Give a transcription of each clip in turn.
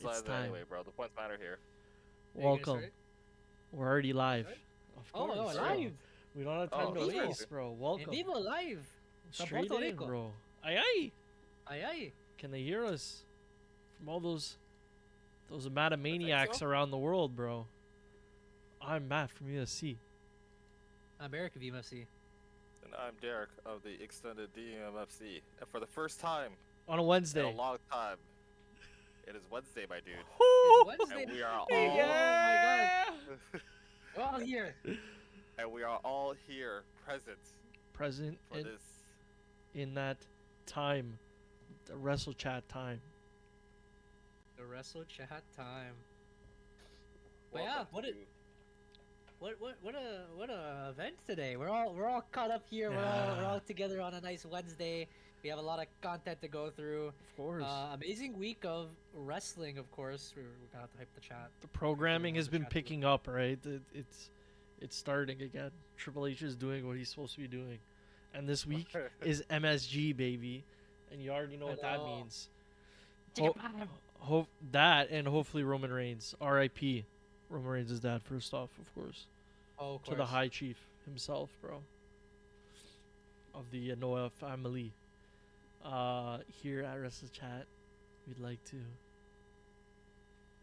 Who's It's live time. anyway, bro? The points matter here. Welcome. We're already live. Right? Of Oh, course. bro. live! We don't have Oh, time to in vivo. waste, bro. En Welcome. vivo, live! From Straight Puerto in, Rico. bro. Ay ay. Ay, ay. Can they hear us from all those Matamaniacs so. around the world, bro? I'm Matt from USC. I'm Eric of EMFC. And I'm Derek of the extended DMFC. And for the first time On a in Wednesday. a long time, it is Wednesday, my dude. It's Wednesday. And we are all Yeah. We're all here. and we are all here present Present for in, this. in that time, the Wrestle Chat time. The Wrestle Chat time. But yeah, Welcome what to- what a event today. We're all caught up here. We're all together on a nice Wednesday. We have a lot of content to go through. Of course. Amazing week of wrestling, of course. We're gonna have to hype the chat. The programming has been Chat too. picking up, right? It's starting again. Triple H is doing what he's supposed to be doing, and this week is MSG, baby, and you already know what that Hello. means. Chicken Ho- pie. that and hopefully Roman Reigns, R.I.P. Roman Reigns' dad, first off, of course, Oh, of to the course. High Chief himself, bro, of the Noah family. Here at Wrestle Chat, we'd like to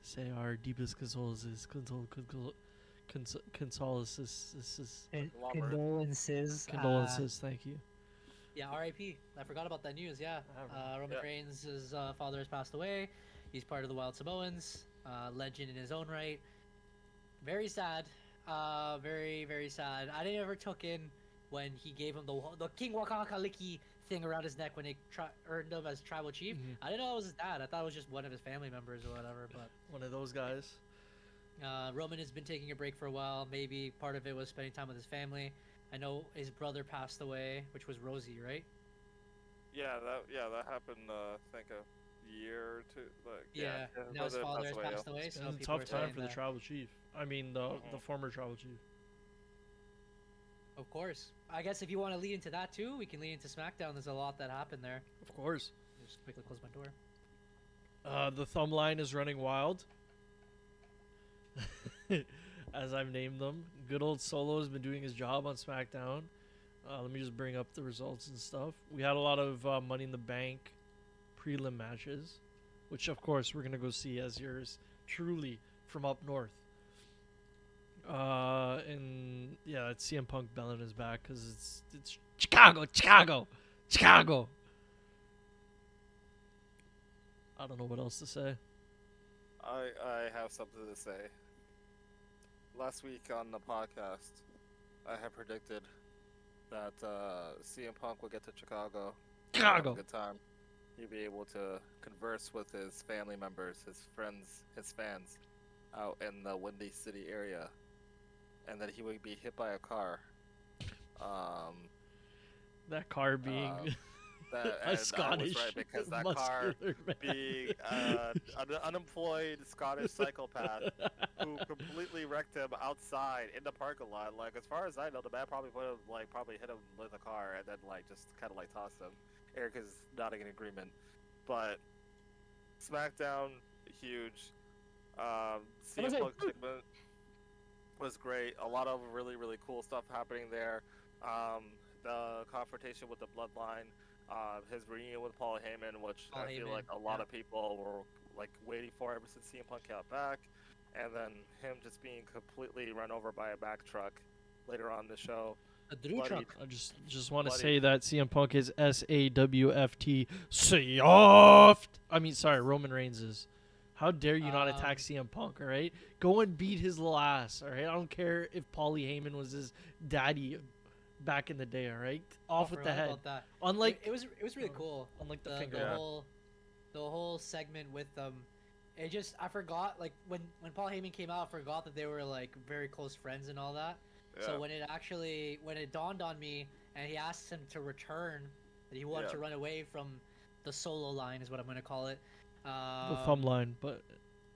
say our deepest condolences. Condolences. Condolences, thank you. Yeah, R.I.P. I forgot about that news. Yeah, Roman Yeah. Reigns' father has passed away. He's part of the Wild Samoans, legend in his own right. Very sad. Very very sad. I never took in when he gave him the King Wakakaliki thing around his neck when they earned him as tribal chief. Mhm. I didn't know it was his dad. I thought it was just one of his family members or whatever. But One of those guys. Roman has been taking a break for a while. Maybe part of it was spending time with his family. I know his brother passed away, which was Rosie, right? Yeah, that happened. I think a year or two. Like, Yeah. Now his brother father has away, passed away, It's so been a people tough are time saying for the that- tribal chief. I mean, the former tribal chief. Of course. I guess if you want to lead into that too, we can lead into SmackDown. There's a lot that happened there. Of course. Just quickly close my door. The thumb line is running wild. As I've named them. Good old Solo has been doing his job on SmackDown. Let me just bring up the results and stuff. We had a lot of Money in the Bank prelim matches, which of course we're gonna go see as yours truly from up north. And yeah, it's CM Punk belling his back because it's Chicago. I don't know what else to say. I have something to say. Last week on the podcast, I had predicted that CM Punk would get to Chicago. Have a good time. He'd be able to converse with his family members, his friends, his fans out in the Windy City area, and that he would be hit by a car. That car being That, a and Scottish I was right because that car muscular man. being an unemployed Scottish psychopath who completely wrecked him outside in the parking lot. Like, as far as I know, the man probably would have probably hit him with a car and then just kind of tossed him. Eric is nodding in agreement, but SmackDown huge. CM Punk segment was great. A lot of really really cool stuff happening there. The confrontation with the Bloodline. His reunion with Paul Heyman, which Paul I feel Heyman, like a lot of people were waiting for ever since CM Punk got back, and then him just being completely run over by a Mack truck later on in the show. A Drew Bloody- truck. I just want to Bloody. say that CM Punk is SAWFT soft. I mean, sorry, Roman Reigns is. How dare you not attack CM Punk? All right, go and beat his little ass. All right, I don't care if Paulie Heyman was his daddy back in the day. All right, off with the Forgot head. about that. Unlike it was really cool. unlike the The finger. Yeah. whole segment with them. It just I forgot when Paul Heyman came out, I forgot that they were very close friends and all that. Yeah. So when it dawned on me and he asked him to return, that he wanted Yeah. to run away from the solo line is what I'm gonna call it. The thumb line, but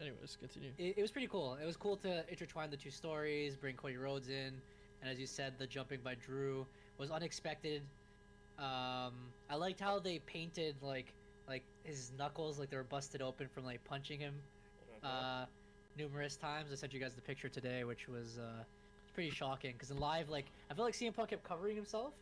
anyways, continue. It was pretty cool. It was cool to intertwine the two stories, bring Cody Rhodes in, and as you said, the jumping by Drew was unexpected. I liked how they painted like his knuckles, like they were busted open from punching him numerous times. I sent you guys the picture today, which was pretty shocking. Because in live, like, I felt like CM Punk kept covering himself,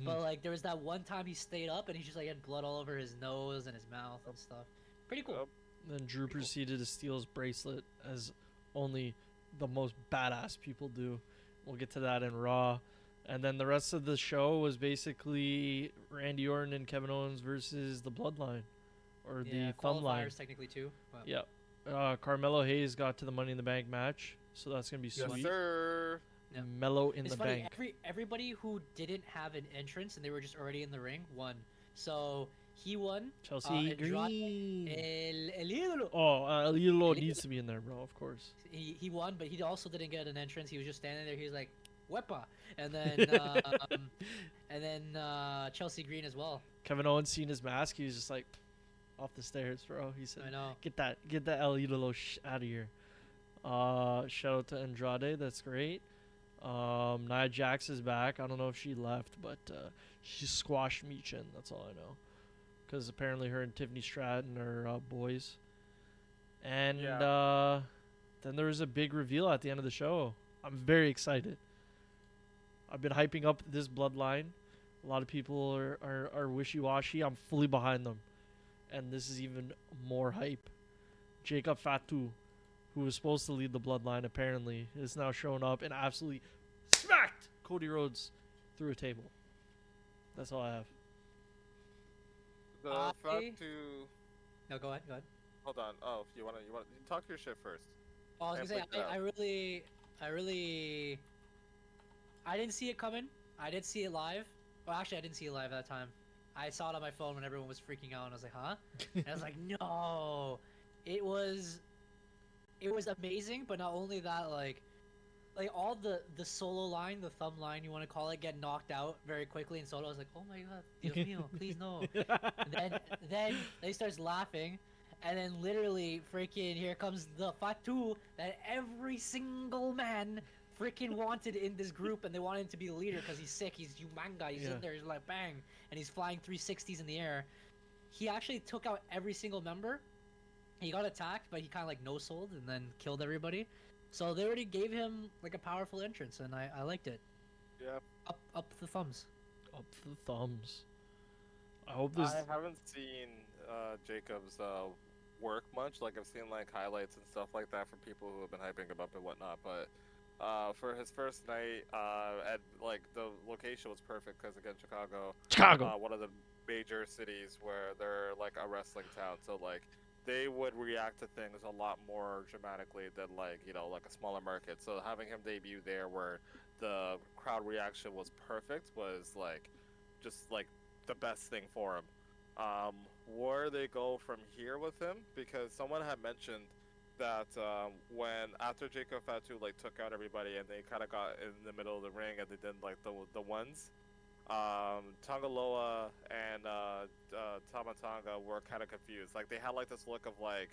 but like there was that one time he stayed up and he just like had blood all over his nose and his mouth and stuff. Pretty cool. Then Drew proceeded to steal his bracelet, as only the most badass people do. We'll get to that in Raw. And then the rest of the show was basically Randy Orton and Kevin Owens versus the Bloodline, or the Thumb Line. Technically too. But... Yeah. Carmelo Hayes got to the Money in the Bank match, so that's gonna be sweet. Yes, sir. Yeah. Mellow in the funny, bank. Everybody who didn't have an entrance and they were just already in the ring won. So he won. Chelsea Green. El Ídolo. El Ídolo needs to be in there, bro. Of course. He won, but he also didn't get an entrance. He was just standing there. He was like, "Wepa," and then Chelsea Green as well. Kevin Owens seen his mask. He was just like, off the stairs, bro. He said, "I know. Get that El Ídolo out of here." Shout out to Andrade. That's great. Nia Jax is back. I don't know if she left, but she squashed Michin. That's all I know. Because apparently her and Tiffany Stratton are boys. And then there was a big reveal at the end of the show. I'm very excited. I've been hyping up this bloodline. A lot of people are wishy-washy. I'm fully behind them. And this is even more hype. Jacob Fatu, who was supposed to lead the bloodline, apparently, is now showing up and absolutely smacked Cody Rhodes through a table. That's all I have. The Fatu. No, go ahead. Hold on. Oh, you want to talk your shit first. Oh, I was gonna say, I didn't see it coming. I did see it live. Well, actually, I didn't see it live at that time. I saw it on my phone when everyone was freaking out, and I was like, huh? And I was like, no. It was amazing, but not only that, like all the solo line, the thumb line, you want to call it, get knocked out very quickly in solo. I was like, oh my god, Dios mío, please no. then they starts laughing, and then literally freaking here comes the Fatu that every single man freaking wanted in this group, and they wanted him to be the leader because he's sick, he's humanga, he's in there, he's like bang, and he's flying 360s in the air. He actually took out every single member. He got attacked, but he kind of like no-sold and then killed everybody. So they already gave him like a powerful entrance, and I liked it. Yeah. Up the thumbs. Up the thumbs. I hope this. I haven't seen Jacob's work much. Like I've seen like highlights and stuff like that from people who have been hyping him up and whatnot. But for his first night, at like the location was perfect because again, Chicago, one of the major cities where they're like a wrestling town. So like. They would react to things a lot more dramatically than like a smaller market. So having him debut there, where the crowd reaction was perfect, was like just like the best thing for him. Where they go from here with him, because someone had mentioned that when after Jacob Fatu like took out everybody and they kind of got in the middle of the ring and they did like the ones. Tongaloa and Tamatanga were kind of confused. Like they had like this look of like,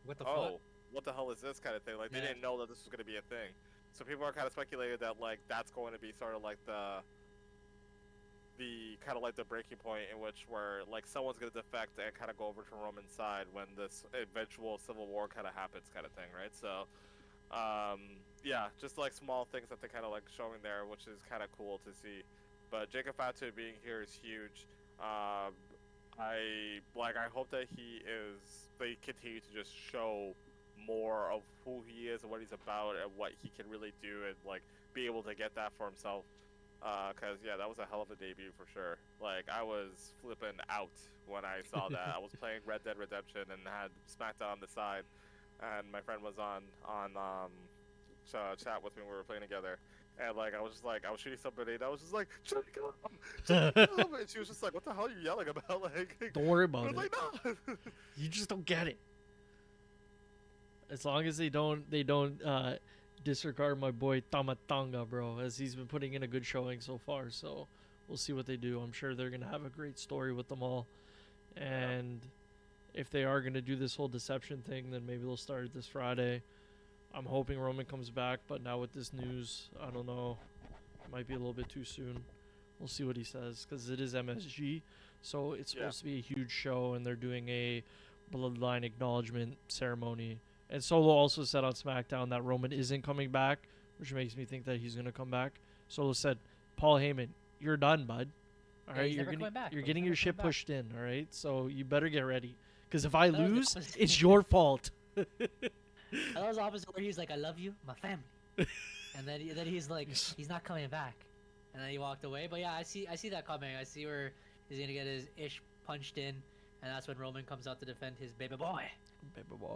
what the fuck? What the hell is this kind of thing? Like they didn't know that this was going to be a thing. So people are kind of speculating that like that's going to be sort of like the kind of like the breaking point in which where like someone's going to defect and kind of go over to Roman's side when this eventual civil war kind of happens, kind of thing, right? So. Yeah, just like small things that they're kind of like showing there, which is kind of cool to see. But Jacob Fatu being here is huge. I hope that they continue to just show more of who he is and what he's about and what he can really do and like be able to get that for himself. Cause that was a hell of a debut for sure. Like I was flipping out when I saw that. I was playing Red Dead Redemption and had SmackDown on the side, and my friend was on chat with me when we were playing together. And like I was shooting somebody, and I was just like, Jacob! And she was just like, "What the hell are you yelling about?" Like, don't worry about it. Like, no. You just don't get it. As long as they don't disregard my boy Tamatanga, bro, as he's been putting in a good showing so far. So we'll see what they do. I'm sure they're gonna have a great story with them all. And if they are gonna do this whole deception thing, then maybe they'll start it this Friday. I'm hoping Roman comes back, but now with this news, I don't know. It might be a little bit too soon. We'll see what he says, because it is MSG, so it's supposed to be a huge show, and they're doing a bloodline acknowledgement ceremony And Solo also said on SmackDown that Roman isn't coming back, which makes me think that he's going to come back. Solo said, Paul Heyman, you're done, bud. All right, you're getting your shit pushed in, all right? So you better get ready. Because if I lose, it's your fault. I love the opposite where he's like, I love you, my family. And then he's like, he's not coming back. And then he walked away. But yeah, I see that coming. I see where he's going to get his ish punched in. And that's when Roman comes out to defend his baby boy.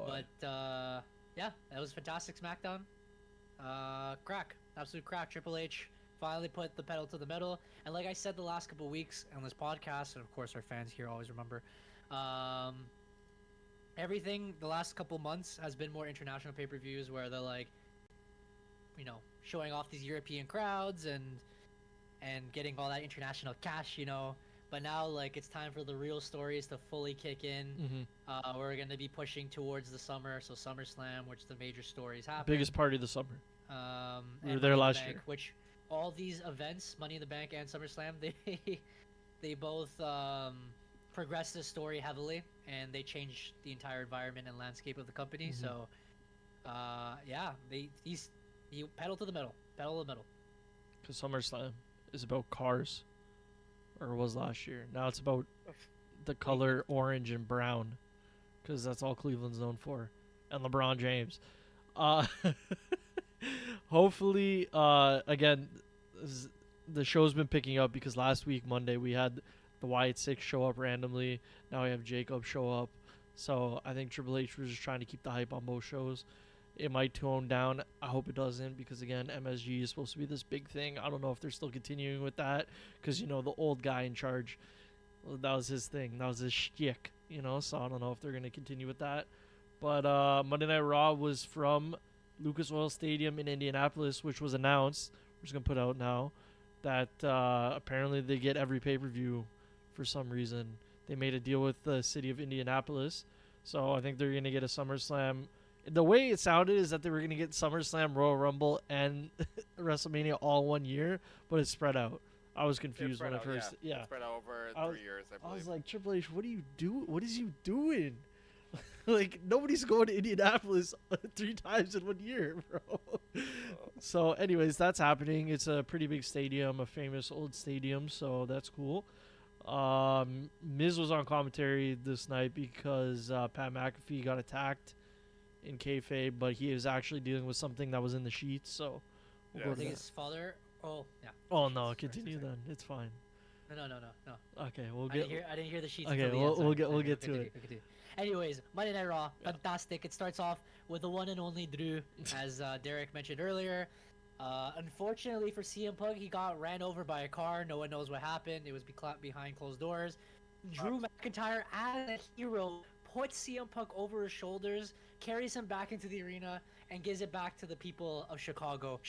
But yeah, that was fantastic SmackDown. Crack. Absolute crack. Triple H finally put the pedal to the metal. And like I said the last couple weeks on this podcast, and of course our fans here always remember, everything the last couple months has been more international pay-per-views where they're like, you know, showing off these European crowds and getting all that international cash, you know. But now, like, it's time for the real stories to fully kick in. Mm-hmm. We're going to be pushing towards the summer, so SummerSlam, which the major stories happen. Biggest party of the summer. We were there last year. Which all these events, Money in the Bank and SummerSlam, they both progress the story heavily, and they change the entire environment and landscape of the company. Mm-hmm. So, yeah, he pedal to the metal. Because SummerSlam is about cars. Or was last year. Now it's about the color orange and brown, because that's all Cleveland's known for, and LeBron James. Hopefully, again, the show's been picking up because last week Monday we had the Wyatt Six show up randomly. Now we have Jacob show up. So I think Triple H was just trying to keep the hype on both shows. It might tone down. I hope it doesn't, because again, MSG is supposed to be this big thing. I don't know if they're still continuing with that, because, you know, the old guy in charge, that was his thing. That was his shtick, you know, so I don't know if they're going to continue with that. But Monday Night Raw was from Lucas Oil Stadium in Indianapolis, which was announced. We're just going to put out now that apparently they get every pay-per-view for some reason. They made a deal with the city of Indianapolis, so I think they're going to get a SummerSlam. The way it sounded is that they were going to get SummerSlam, Royal Rumble, and WrestleMania all 1 year, but it's spread out. I was confused when I first. Yeah. It's spread out over 3 years, I believe. I was like, Triple H, what do you do? What is you doing? Like, nobody's going to Indianapolis 3 times in 1 year, bro. So, anyways, that's happening. It's a pretty big stadium, a famous old stadium, so that's cool. Miz was on commentary this night because Pat McAfee got attacked in kayfabe, but he is actually dealing with something that was in the sheets, so we'll go to his father. Oh, yeah. Oh, no, continue then. It's fine. No. Okay, we'll get. I didn't hear the sheets. Okay, we'll get to it. Anyways, Monday Night Raw, fantastic. It starts off with the one and only Drew, as Derek mentioned earlier. Unfortunately for CM Punk, he got ran over by a car. No one knows what happened. It was behind closed doors. Drew McIntyre, as a hero, puts CM Punk over his shoulders, carries him back into the arena, and gives it back to the people of Chicago.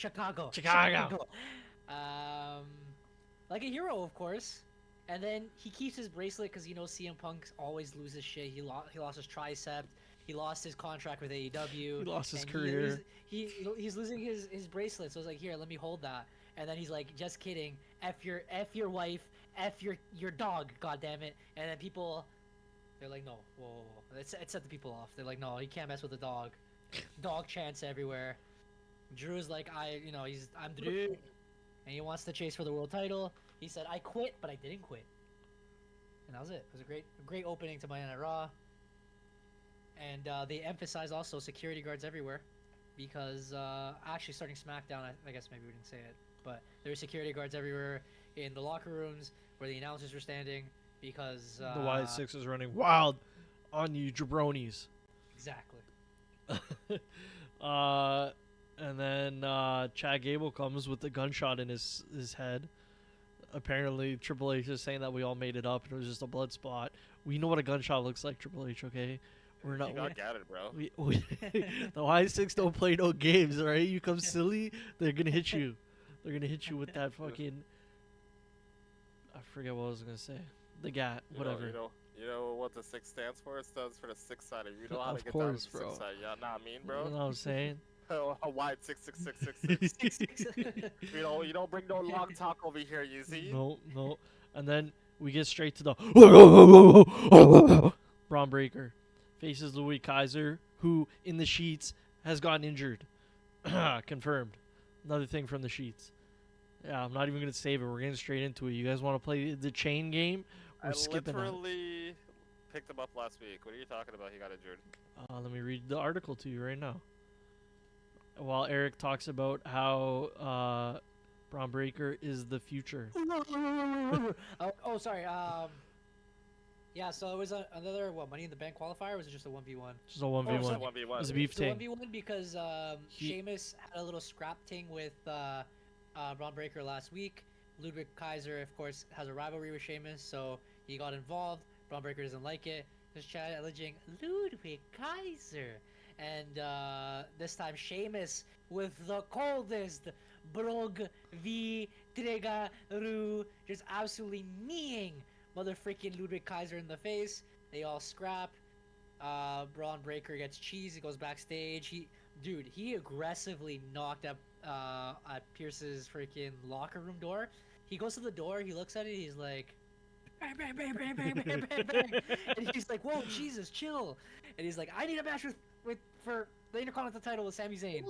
Like a hero, of course. And then he keeps his bracelet because, you know, CM Punk always loses shit. He lost his tricep. He lost his contract with AEW. He lost his career. He's losing his bracelet. So it's like, here, let me hold that. And then he's like, just kidding. F your wife. F your dog. God damn it. And then people, they're like, no, whoa. It set the people off. They're like, no, you can't mess with the dog. Dog chants everywhere. Drew's like, I'm Drew, and he wants to chase for the world title. He said, I quit, but I didn't quit. And that was it. It was a great opening to Monday Night Raw. And they emphasize also security guards everywhere, because actually starting SmackDown, I guess maybe we didn't say it, but there were security guards everywhere in the locker rooms where the announcers were standing, because the Wyatt Six is running wild on you jabronis. Exactly. And then Chad Gable comes with the gunshot in his head. Apparently, Triple H is saying that we all made it up and it was just a blood spot. We know what a gunshot looks like, Triple H, okay? We're not. You got gatted, bro. The Y6 don't play no games, all right? You come silly, they're gonna hit you. They're gonna hit you with that fucking. I forget what I was gonna say. The gat, whatever. You know what the 6 stands for? It stands for the 6-sided. You know how to of get course, down to the 6-sided. Yeah, nah, I mean, bro. You know what I'm saying? A wide 66666. You don't bring no long talk over here, you see? No. And then we get straight to the Braun Breaker faces Louis Kaiser, who in the sheets has gotten injured. Confirmed. Another thing from the sheets. Yeah, I'm not even going to save it. We're getting straight into it. You guys want to play the chain game? We're skipping on it. literally picked him up last week. What are you talking about? He got injured. Let me read the article to you right now. While Eric talks about how Braun Breaker is the future. Sorry. Yeah, so it was another Money in the Bank qualifier. Or was it just a 1v1? Just a 1v1. It was a 1v1. It was a beef It's a thing. 1v1 because Sheamus had a little scrap ting with Braun Breaker last week. Ludwig Kaiser, of course, has a rivalry with Sheamus, so he got involved. Braun Breaker doesn't like it. Just challenging Ludwig Kaiser. And this time Sheamus with the coldest Brog V Tregaru, just absolutely kneeing motherfucking Ludwig Kaiser in the face. They all scrap. Braun Breaker gets cheese. He goes backstage. He aggressively knocked up at Pierce's freaking locker room door. He goes to the door. He looks at it. He's like, bang, bang, bang, bang, bang, bang, bang, bang. And he's like, whoa, Jesus, chill. And he's like, I need a match for the Intercontinental title with Sami Zayn.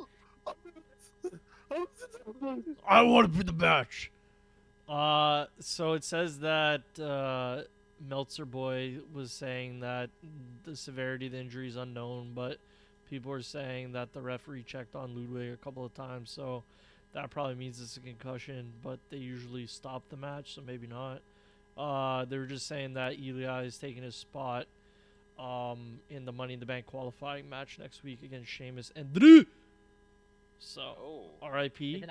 I want to be the match. So it says that Meltzer Boy was saying that the severity of the injury is unknown, but people are saying that the referee checked on Ludwig a couple of times, so that probably means it's a concussion, but they usually stop the match, so maybe not. They were just saying that Eli is taking his spot in the Money in the Bank qualifying match next week against Sheamus and Drew. So, R.I.P.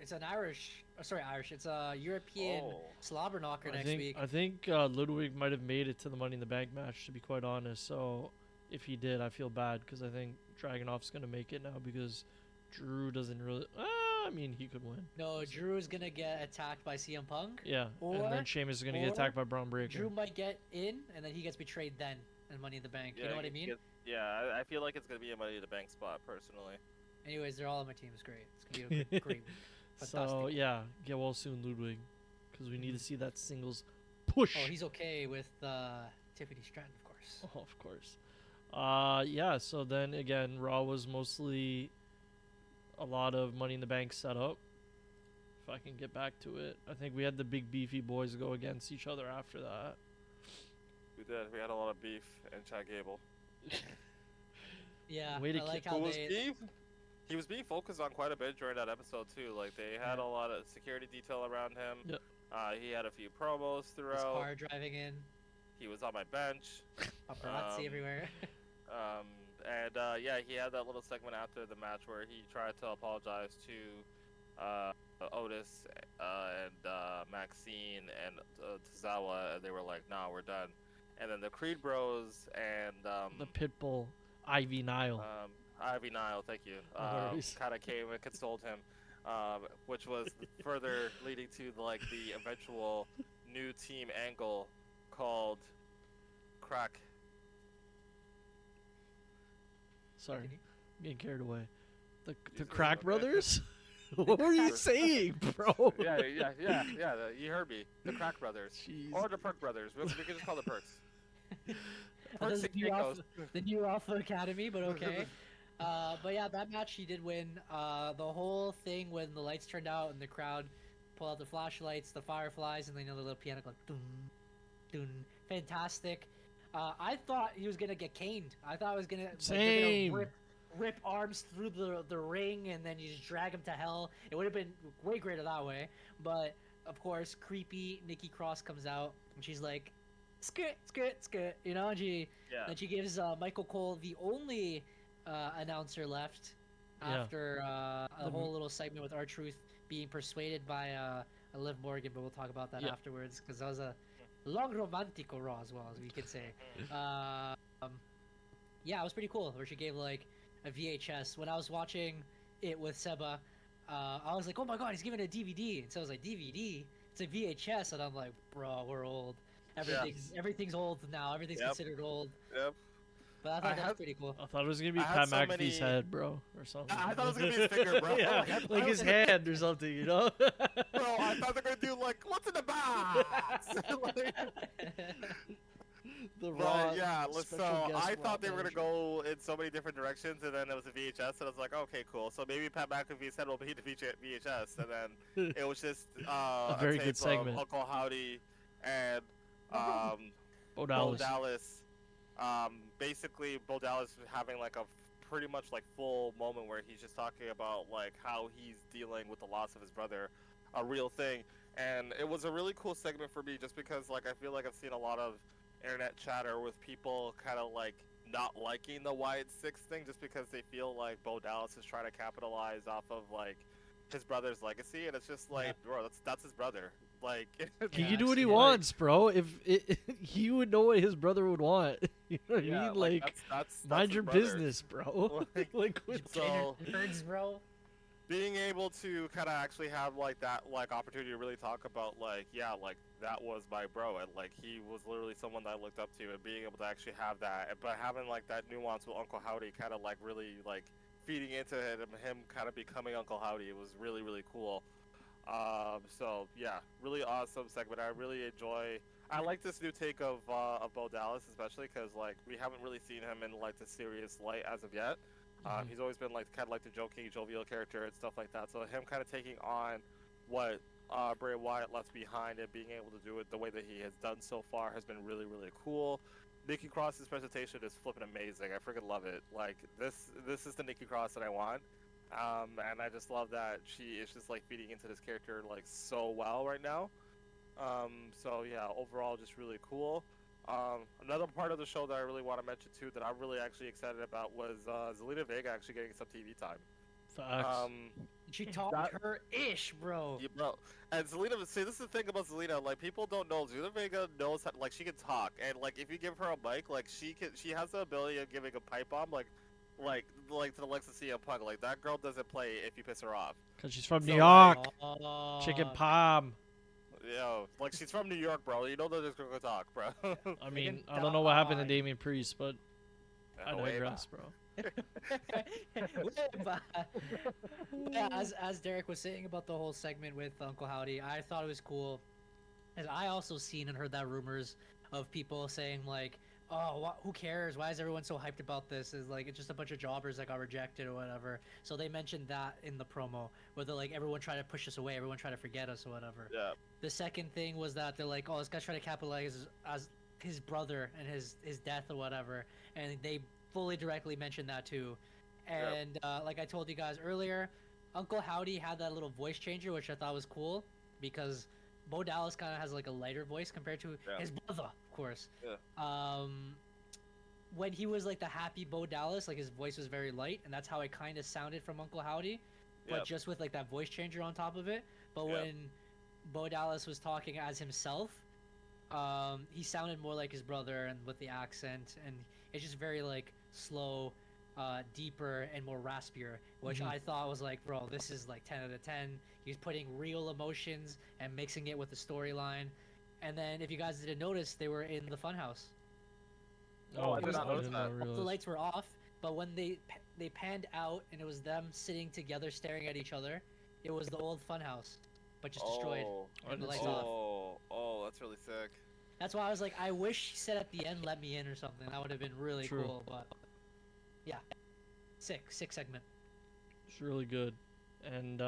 It's a European slobber knocker next week. I think Ludwig might have made it to the Money in the Bank match, to be quite honest. So, if he did, I feel bad because I think Dragunov's going to make it now because Drew doesn't really... I mean, he could win. No, Drew is going to get attacked by CM Punk. Yeah, and then Sheamus is going to get attacked by Braun Breaker. Drew might get in, and then he gets betrayed then in Money in the Bank. You know what I mean? I feel like it's going to be a Money in the Bank spot, personally. Anyways, they're all on my team. It's great. It's going to be a great week. Fantastic. So, yeah, get well soon, Ludwig, because we need to see that singles push. Oh, he's okay with Tiffany Stratton, of course. Oh, of course. Yeah, so then, again, Raw was mostly a lot of Money in the Bank setup. If I can get back to it. I think we had the big beefy boys go against each other after that. We did. We had a lot of beef and Chad Gable. Yeah, Way to I like keep- how He was being focused on quite a bit during that episode too. Like they had a lot of security detail around him. Yep. He had a few promos his throughout. car driving in, He was on my bench. paparazzi everywhere. Yeah, he had that little segment after the match where he tried to apologize to Otis and Maxine and Tozawa, and they were like, "Nah, we're done." And then the Creed Bros and The Pitbull, Ivy Nile. Ivy Nile, thank you, worries. kind of came and consoled him, which was further leading to the eventual new team angle called Crack. Sorry, Continue. I'm getting carried away. The These Crack guys- Brothers? What were you saying, bro? Yeah, you heard me. The Crack Brothers. Jeez. Or the Perk Brothers. We can just call the Perks. That's Perks the and new Kinkos. the new Alpha Academy, but okay. But yeah, that match he did win. The whole thing when the lights turned out and the crowd pulled out the flashlights, the fireflies, and then the little piano like dun, dun. Fantastic. I thought he was gonna get caned. I thought it was gonna Same. rip arms through the ring and then you just drag him to hell. It would have been way greater that way. But of course, creepy Nikki Cross comes out and she's like, skirt, skirt, skirt. You know, and she then she gives Michael Cole the only announcer left after a whole little segment with R-Truth being persuaded by Liv Morgan, but we'll talk about that afterwards because that was a long romantico Raw as well, as we could say. Yeah, it was pretty cool where she gave like a VHS. When I was watching it with Seba, I was like, oh my god, he's giving a DVD. And so I was like, DVD? It's a VHS. And I'm like, bro, we're old. Everything's old now. Everything's considered old. Yep. But I thought that was pretty cool. I thought it was gonna be I had Pat so McAfee's many- head, bro, or something. I thought it was gonna be his finger, bro. Yeah, like his hand or something, you know? Bro, I thought they were gonna do like, what's in the box? The Raw But yeah, special so guest I Raw thought they were gonna manager. go in so many different directions, and then it was a VHS, and I was like, okay, cool. So maybe Pat McAfee said we'll be the VHS, and then it was just A a very good tape of segment. Uncle Howdy and um, Bo Bo Dallas. Dallas. Basically, Bo Dallas having like a pretty much like full moment where he's just talking about like how he's dealing with the loss of his brother, a real thing. And it was a really cool segment for me just because like I feel like I've seen a lot of internet chatter with people kind of like not liking the Wyatt Six thing just because they feel like Bo Dallas is trying to capitalize off of like his brother's legacy, and it's just like, bro, that's his brother. Like, He Yeah, can do what he absolutely. wants, bro. If he would know what his brother would want, you know what I mean? Like, that's mind his your brother. business, bro. Like, Like, what Just so birds, bro. being able to kind of actually have like that like opportunity to really talk about like like that was my bro, and like he was literally someone that I looked up to, and being able to actually have that, but having like that nuance with Uncle Howdy kind of like really like feeding into him kind of becoming Uncle Howdy, it was really really cool. So yeah, really awesome segment. I really enjoy. I like this new take of Bo Dallas, especially because like we haven't really seen him in like the serious light as of yet. He's always been like kind of like the joking, jovial character and stuff like that. So him kind of taking on what Bray Wyatt left behind and being able to do it the way that he has done so far has been really really cool. Nikki Cross's presentation is flipping amazing. I freaking love it. Like this is the Nikki Cross that I want. And I just love that she is just like feeding into this character like so well right now. So yeah, overall just really cool. Another part of the show that I really want to mention too that I'm really actually excited about was Zelina Vega actually getting some TV time. facts? She talked That- her ish, bro. Yeah, bro. And Zelina, see, this is the thing about Zelina. Like, people don't know. Zelina Vega knows how, like, she can talk, and like, if you give her a mic, like, she has the ability of giving a pipe bomb, like to the likes of CM Punk. Like, that girl doesn't play if you piss her off. Because she's from So, New York. Chicken Oh, palm. Yo, like, she's from New York, bro. You know that this girl can talk, bro. I mean, Chicken I don't know what happened to dog. Damian Priest, but I Way digress, bro. Yeah, as Derek was saying about the whole segment with Uncle Howdy, I thought it was cool, and I also seen and heard that rumors of people saying like, "Oh, who cares? Why is everyone so hyped about this? Is like it's just a bunch of jobbers that got rejected or whatever." So they mentioned that in the promo, where they're like, "Everyone tried to push us away, everyone tried to forget us or whatever." Yeah. The second thing was that they're like, "Oh, this guy's trying to capitalize as his brother and his death or whatever," and they fully directly mentioned that too. And like I told you guys earlier, Uncle Howdy had that little voice changer, which I thought was cool because Bo Dallas kind of has like a lighter voice compared to his brother, of course. Yeah. When he was like the happy Bo Dallas, like his voice was very light, and that's how it kind of sounded from Uncle Howdy, but Yep. just with like that voice changer on top of it. But Yep. when Bo Dallas was talking as himself, he sounded more like his brother and with the accent, and it's just very like slow, deeper and more raspier, which I thought was like, bro, this is like 10 out of 10. He's putting real emotions and mixing it with the storyline. And then if you guys didn't notice, they were in the funhouse. Oh, I It did was not notice that. all the lights were off, but when they panned out and it was them sitting together staring at each other, it was the old funhouse, but just destroyed and the lights off. Oh, that's really sick. That's why I was like, I wish he said at the end, "Let me in" or something. That would have been really True. cool. But yeah, sick segment. It's really good. And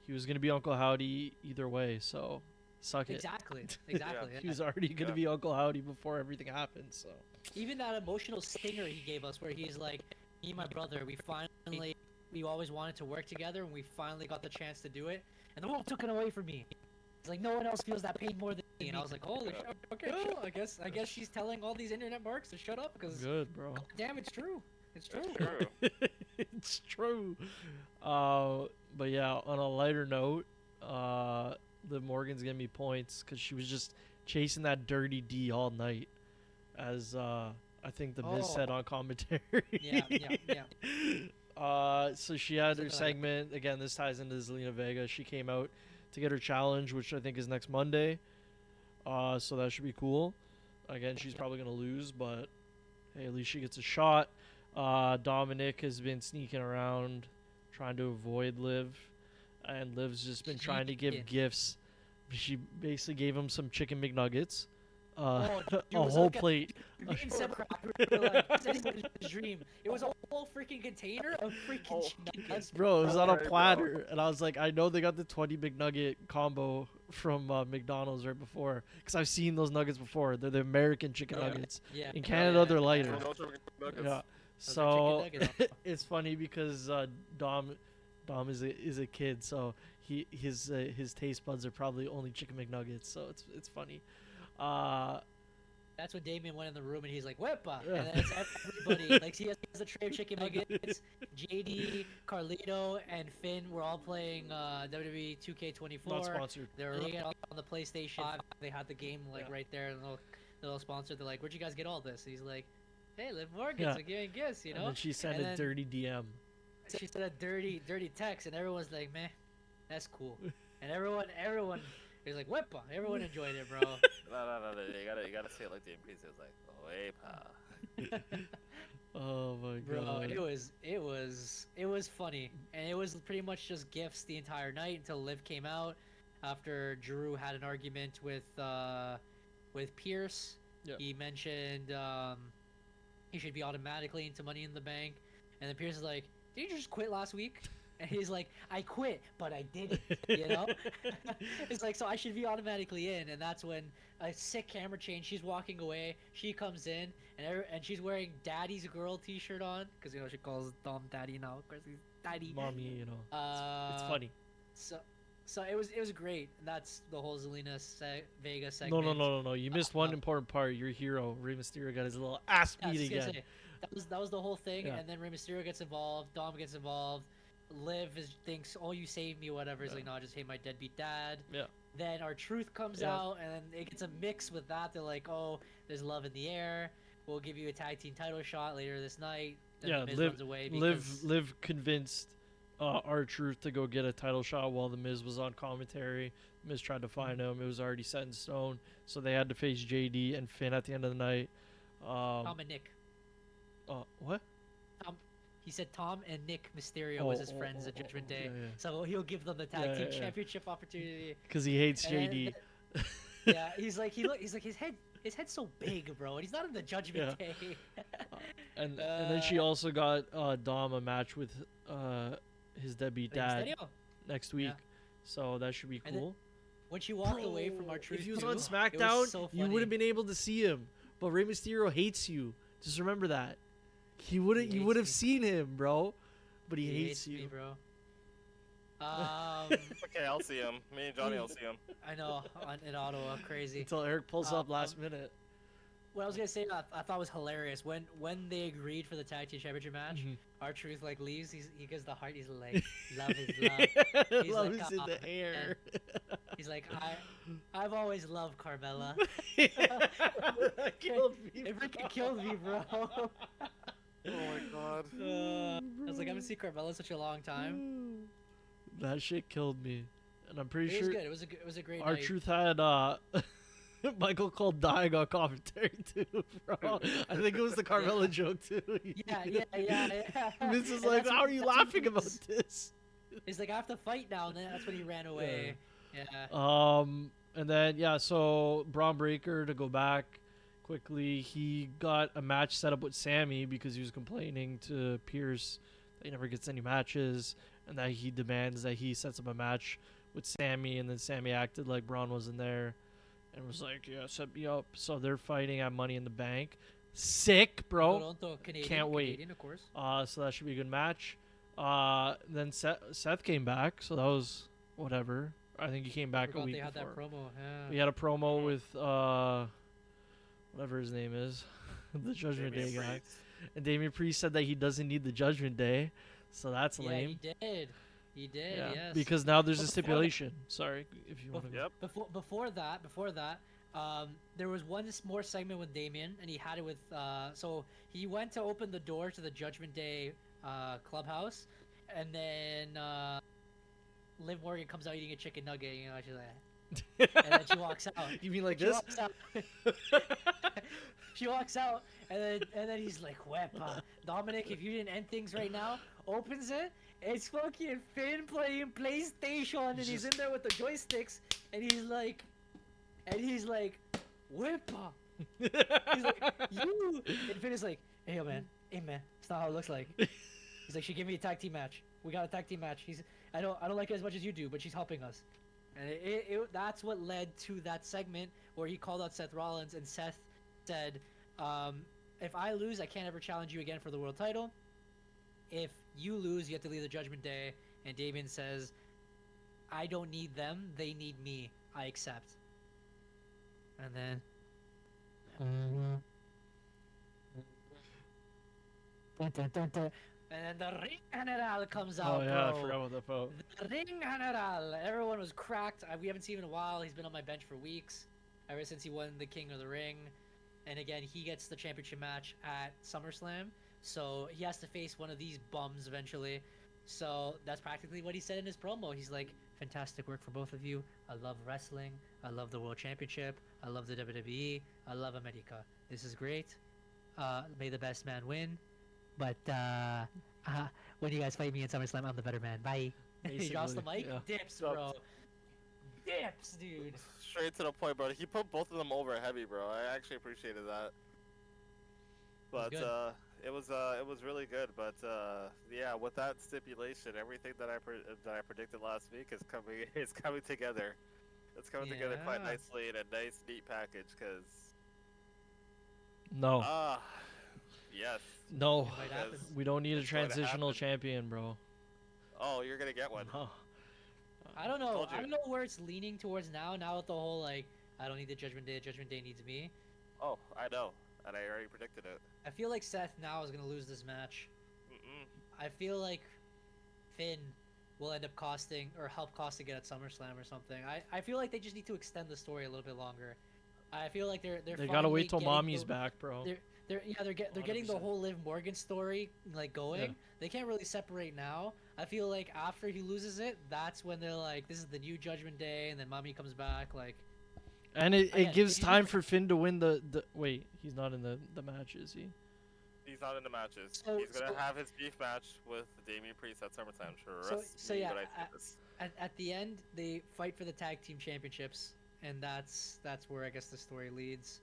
he was going to be Uncle Howdy either way, so suck it. Exactly. He Yeah. was already going to be Uncle Howdy before everything happened, so. Even that emotional stinger he gave us, where he's like, "Me and my brother, we always wanted to work together, and we finally got the chance to do it, and the world took it away from me." It's like no one else feels that pain more than me, and I was like, "Holy shit! Okay, well, I guess she's telling all these internet marks to shut up because Good, bro. damn, it's true. It's true." True. It's true. But yeah, on a lighter note, Liv Morgan's giving me points because she was just chasing that dirty D all night, as I think the Miz said on commentary. Yeah. So she had her Something like that. segment again. This ties into Zelina Vega. She came out to get her challenge, which I think is next Monday. So that should be cool. Again, she's probably gonna lose, but hey, at least she gets a shot. Dominic has been sneaking around, trying to avoid Liv, and Liv's just been trying to give Sneaking. gifts. She basically gave him some chicken McNuggets, dude, it a was whole like plate. Me and Seb were like, this is his dream. It was a whole freaking container of freaking nuggets. Bro, it was on a Okay, bro. platter, and I was like, I know they got the 20 McNugget combo from McDonald's right before, because I've seen those nuggets before. They're the American chicken nuggets. Yeah. In Canada, they're lighter. Those are nuggets. Yeah. are So chicken nuggets. it's funny because Dom is a kid, so his taste buds are probably only chicken McNuggets. So it's funny. That's when Damien went in the room and he's like, "Wepa!" Yeah. And then it's everybody. Like, he has a tray of chicken nuggets. JD, Carlito, and Finn were all playing WWE 2K24. Not sponsored. They were playing it on the PlayStation 5. They had the game right there, the little sponsor. They're like, "Where'd you guys get all this?" And he's like, "Hey, Liv Morgan, Yeah. so giving gifts, you know." And then she sent And a then dirty DM. She said a dirty text, and everyone's like, "Meh, that's cool." And everyone is like, "Wepa!" Everyone enjoyed it, bro. No. You gotta say it like the MP says, like, "Oh, hey, pa." Oh my Bro, god. it was funny, and it was pretty much just gifts the entire night until Liv came out. After Drew had an argument with Pierce, Yeah. he mentioned he should be automatically into Money in the Bank, and then Pierce is like, "Did you just quit last week?" And he's like, "I quit, but I didn't," you know? It's like, so I should be automatically in, and that's when a sick camera change. She's walking away, she comes in, and she's wearing Daddy's Girl t-shirt on, because, you know, she calls Dom Daddy now, of course he's Daddy. Mommy, you know. It's funny. So it was great. And that's the whole Zelina Vega segment. No. You missed one important part. Your hero, Rey Mysterio, got his little ass Yeah, I was beat just gonna again. say, that was the whole thing, Yeah. and then Rey Mysterio gets involved, Dom gets involved, Liv thinks, "Oh, you saved me," whatever. He's like, "No, I just hate my deadbeat dad." Yeah. Then our truth comes Yeah. out, and then it gets a mix with that. They're like, "Oh, there's love in the air. We'll give you a tag team title shot later this night." Then Yeah, the Miz Liv runs away because Liv convinced our truth to go get a title shot while the Miz was on commentary. Miz tried to find him. It was already set in stone, so they had to face JD and Finn at the end of the night. Tom and Nick. What? He said Tom and Nick Mysterio was his friends at Judgment Day, yeah. so he'll give them the tag Yeah, team yeah. championship opportunity. Because he hates And JD. Yeah, he's like his head's so big, bro, and he's not in the Judgment Day. And then she also got Dom a match with his deadbeat dad Mysterio. next week, Yeah. so that should be And then cool. When she walked away from our truth, If he was too, on it was SmackDown, so you would funny. have been able to see him. But Rey Mysterio hates you. Just remember that. You would hates have me. seen him, bro. But he hates me, you. bro. Okay, I'll see him. Me and Johnny will see him. I know, in Ottawa, crazy. Until Eric pulls up last minute. What I was gonna say, I thought was hilarious when they agreed for the tag team championship match. Mhm. Our truth leaves. He gives the heart. He's like, "Love is love." He's Love like, is in "Ah, the air. He's like, I've always loved Carmella. That killed me. It freaking killed me, bro. Oh my god. I was like, I haven't seen Carmella in such a long time. That shit killed me. And I'm pretty It was sure good. It was a great our night. truth had Michael called dying on commentary too, bro. I think it was the Carmella joke too. Yeah. Vince was And like, that's "How when- are you that's when laughing about Vince- this?" He's like, "I have to fight now," and then that's when he ran away. Yeah. And then so Braun Breaker, to go back quickly, he got a match set up with Sammy because he was complaining to Pierce that he never gets any matches, and that he demands that he sets up a match with Sammy, and then Sammy acted like Braun wasn't there and was like, "Yeah, set me up." So they're fighting at Money in the Bank. Sick, bro. Toronto, Canadian, Can't wait. Canadian, of course. So that should be a good match. Then Seth came back, so that was whatever. I think he came back a Forgot week they had before. that promo. Yeah. We had a promo with whatever his name is, the Judgment Day guy. And Damian Priest said that he doesn't need the Judgment Day, so that's Yeah, lame. he did. Yes. Because now there's a But before stipulation. Sorry, if you want to. Yep. Before that, there was one more segment with Damien, and he had it with. So he went to open the door to the Judgment Day clubhouse, and then Liv Morgan comes out eating a chicken nugget. You know, she's like, and then she walks out. You mean like She this? walks out. She walks out, and then he's like, "Wepa, Dominic, if you didn't end things right now," opens it. It's fucking Finn playing PlayStation, and he's in there with the joysticks, and he's like, Whippa. He's like, you. And Finn is like, hey, yo, man. Hey, man. It's not how it looks like. He's like, she gave me a tag team match. We got a tag team match. I don't like it as much as you do, but she's helping us. And that's what led to that segment where he called out Seth Rollins, and Seth said, if I lose, I can't ever challenge you again for the world title. If you lose, you have to leave the Judgment Day. And Damien says, I don't need them. They need me. I accept. And then... And then the Ring General comes out, Oh, yeah, bro. I forgot about that vote. The Ring General. Everyone was cracked. We haven't seen him in a while. He's been on my bench for weeks, ever since he won the King of the Ring. And again, he gets the championship match at SummerSlam. So he has to face one of these bums eventually. So that's practically what he said in his promo. He's like, fantastic work for both of you. I love wrestling. I love the World Championship. I love the WWE. I love America. This is great. May the best man win. But when you guys fight me in SummerSlam, I'm the better man. Bye. He drops the mic. Yeah. Dips, bro. Dips, dude. Straight to the point, bro. He put both of them over heavy, bro. I actually appreciated that. But it was really good. But yeah, with that stipulation, everything that I predicted last week is coming together. It's coming together quite nicely in a nice, neat package. Cause No. yes. No. happen. We don't need a It's going to transitional happen. champion, bro. Oh, you're gonna get one. No. I don't know. Told you. I don't know where it's leaning towards now. Now with the whole like, I don't need the Judgment Day. Judgment Day needs me. Oh, I know, and I already predicted it. I feel like Seth now is gonna lose this match. I feel like Finn will end up costing or help costing it at SummerSlam or something. I feel like they just need to extend the story a little bit longer. I feel like they're They gotta finally wait till getting Mommy's the- back, bro. They're getting the 100%. whole Liv Morgan story like going. Yeah. They can't really separate now. I feel like after he loses it, that's when they're like, this is the new Judgment Day, and then Mommy comes back. Like, And it Yeah, gives did you- time for Finn to win the wait, he's not in the match, is he? He's not in the matches. So- He's gonna so- have his beef match with Damian Priest at SummerSlam. So yeah, when I say this. at the end they fight for the tag team championships, and that's where I guess the story leads.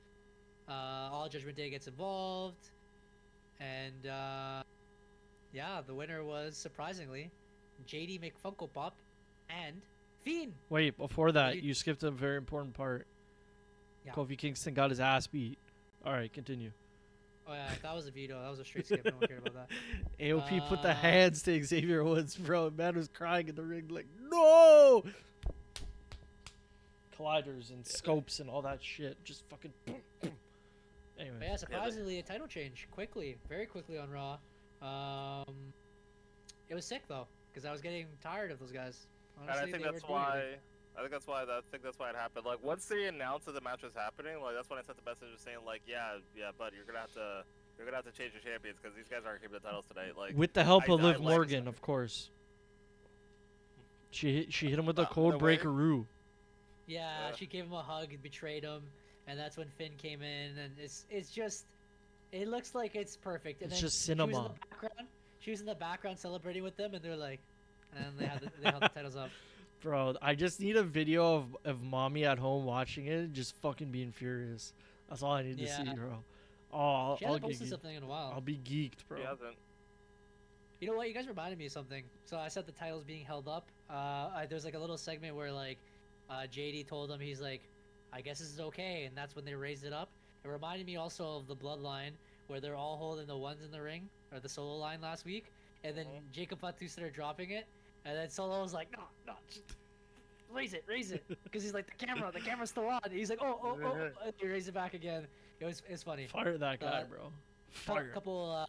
All Judgment Day gets involved, and yeah, the winner was surprisingly JD McFunko Pop and Fiend. Wait, before that, you- you skipped a very important part. Yeah. Kofi Kingston got his ass beat. All right, continue. Oh yeah, that was a veto. That was a straight skip. No one cared about that. AOP put the hands to Xavier Woods, bro. Man was crying in the ring like, no! Colliders and scopes and all that shit. Just fucking... Anyway. But yeah, surprisingly, a title change quickly, very quickly on Raw. It was sick though, because I was getting tired of those guys. And I Honestly, think they that's were doing why. it. I think that's why it happened. Like once they announced that the match was happening, like that's when I sent the message saying like, yeah, bud, you're gonna have to change your champions because these guys aren't keeping the titles tonight. Like With the help of I Liv like- Morgan, of course. She hit him with a in a code way. breaker-oo. Yeah, Yeah. she gave him a hug and betrayed him, and that's when Finn came in, and it's just, it looks like it's perfect. And It's then just She was, in cinema. the background, she was in the background celebrating with them, and they're like, and they held the titles up. Bro, I just need a video of mommy at home watching it and just fucking being furious. That's all I need to see, Yeah. bro. Oh, She I'll hasn't get posted geeked. something in a while. I'll be geeked, bro. he hasn't. You know what? You guys reminded me of something. So I said the titles being held up. There's like a little segment where like JD told him, he's like, I guess this is okay, and that's when they raised it up. It reminded me also of the Bloodline where they're all holding the ones in the ring or the Solo line last week, and then Jacob Fatu started dropping it, and then Solo was like, no, just raise it, because he's like the camera's still on. He's like, oh, and he raised it back again. It's funny. Fire that guy, bro. A Fire. couple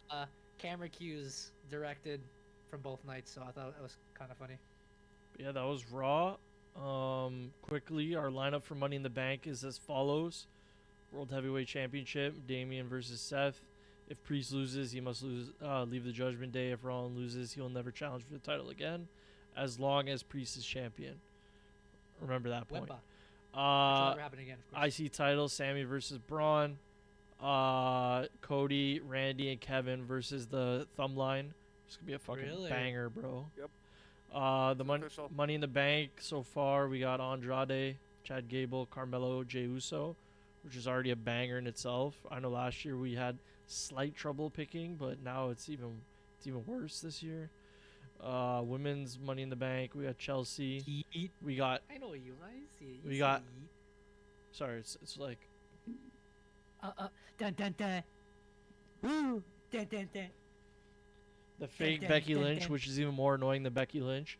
camera cues directed from both nights, so I thought it was kind of funny. Yeah, that was Raw. Quickly, our lineup for Money in the Bank is as follows. World Heavyweight Championship, Damian versus Seth. If Priest loses, he must leave the Judgment Day. If Rollins loses, he'll never challenge for the title again, as long as Priest is champion. Remember that point. Wemba. Which will never happen again, of course. IC title, Sammy versus Braun. Cody, Randy, and Kevin versus the Thumb Line. It's gonna be a fucking Really? banger, bro. Yep. The Official. Money in the Bank so far, we got Andrade, Chad Gable, Carmelo, Jey Uso which is already a banger in itself. I know last year we had slight trouble picking, but now it's even worse this year. Women's Money in the Bank. We got Chelsea. Heat. We got. I know you, right? We got. Sorry, it's like. Dun dun dun. Woo! Dun dun dun. The fake dun, Becky dun, Lynch, dun. which is even more annoying than Becky Lynch.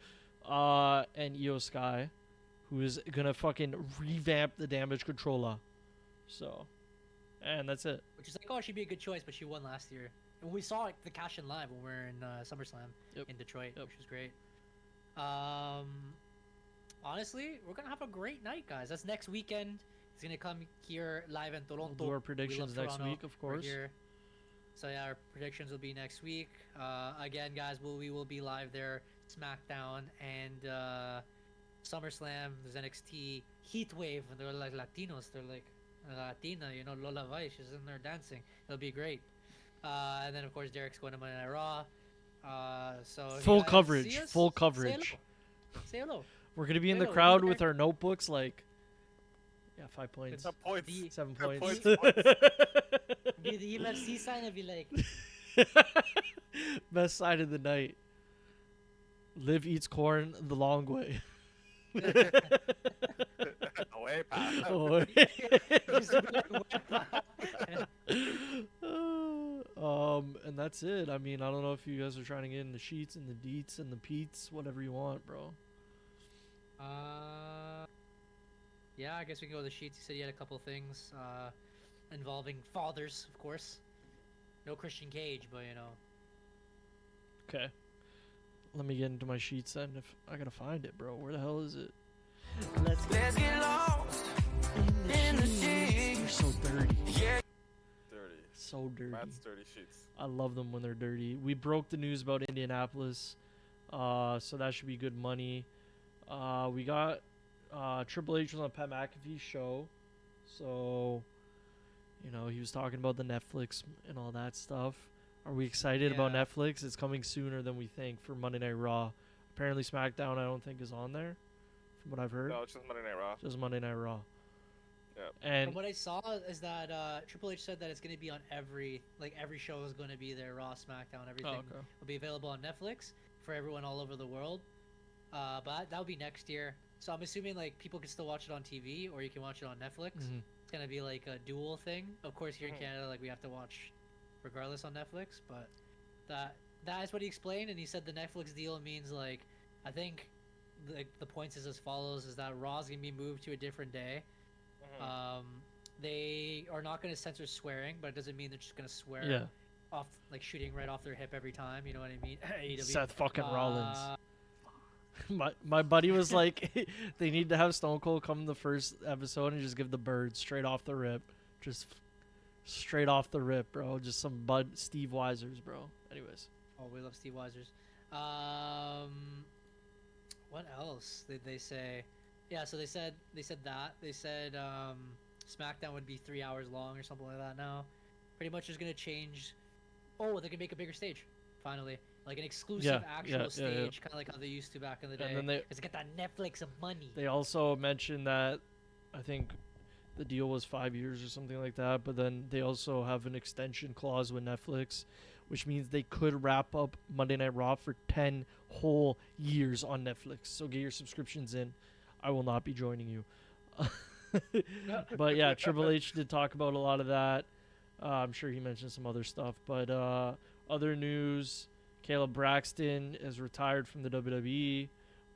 And Io Sky, who is gonna fucking revamp the damage controller. So, and that's it. Which is like, oh, she'd be a good choice, but she won last year. And we saw the cash in live when we were in SummerSlam in Detroit, which was great. Honestly, we're gonna have a great night, guys. That's next weekend. It's gonna come here live in Toronto. We'll do our predictions next Toronto. week, of course. So yeah, our predictions will be next week. Again, guys, we will be live there. SmackDown and SummerSlam. There's NXT Heatwave. They're like Latinos. They're like Latina, you know, Lola Vai. She's in there dancing. It'll be great. And then of course Derek's going to Monday Night Raw. So Full coverage. Full coverage. Say hello. We're gonna be in the Hello, crowd Derek. with our notebooks, like 5 points. It's a points. 7 Good points. Be the EMFC sign and be like, Best side of the night. Liv eats corn the long way. Away, pal. Oh. just be like, And that's it. I mean, I don't know if you guys are trying to get in the sheets and the deets and the peats, whatever you want, bro. yeah, I guess we can go to the sheets. You said you had a couple things involving fathers, of course. No Christian Cage, but you know. Okay. Let me get into my sheets then. If I gotta find it, bro. Where the hell is it? Let's get lost in the sheets. They're so dirty. Dirty. So dirty. Matt's dirty sheets. I love them when they're dirty. We broke the news about Indianapolis, so that should be good money. We got Triple H was on Pat McAfee's show, so you know he was talking about the Netflix and all that stuff. Are we excited about Yeah. Netflix? It's coming sooner than we think for Monday Night Raw. Apparently SmackDown I don't think is on there, from what I've heard. No, it's just Monday Night Raw. Just Monday Night Raw. Yeah. And From what I saw is that Triple H said that it's going to be on every show is going to be there. Raw, SmackDown, everything okay. will be available on Netflix for everyone all over the world. But that'll be next year. So I'm assuming like people can still watch it on TV or you can watch it on Netflix. Mhm. It's gonna be like a dual thing. Of course, here in Canada, like we have to watch regardless on Netflix. But that is what he explained, and he said the Netflix deal means like I think the points is as follows: is that Raw's gonna be moved to a different day. They are not gonna censor swearing, but it doesn't mean they're just gonna swear yeah, off like shooting right off their hip every time. You know what I mean? AEW. Seth fucking Rollins. My buddy was like, they need to have Stone Cold come in the first episode and just give the bird straight off the rip. Just straight off the rip, bro. Just some Steve Weisers, bro. Anyways. Oh, we love Steve Weisers. What else did they say? Yeah, so they said that. They said SmackDown would be 3 hours long or something like that now. Pretty much is going to change. Oh, they can make a bigger stage, finally. Like an exclusive actual stage, kind of like how they used to back in the day. And then It's get that Netflix of money. they also mentioned that I think the deal was 5 years or something like that, but then they also have an extension clause with Netflix, which means they could wrap up Monday Night Raw for 10 whole years on Netflix. So get your subscriptions in. I will not be joining you. But yeah, Triple H did talk about a lot of that. I'm sure he mentioned some other stuff, but other news, Caleb Braxton is retired from the WWE.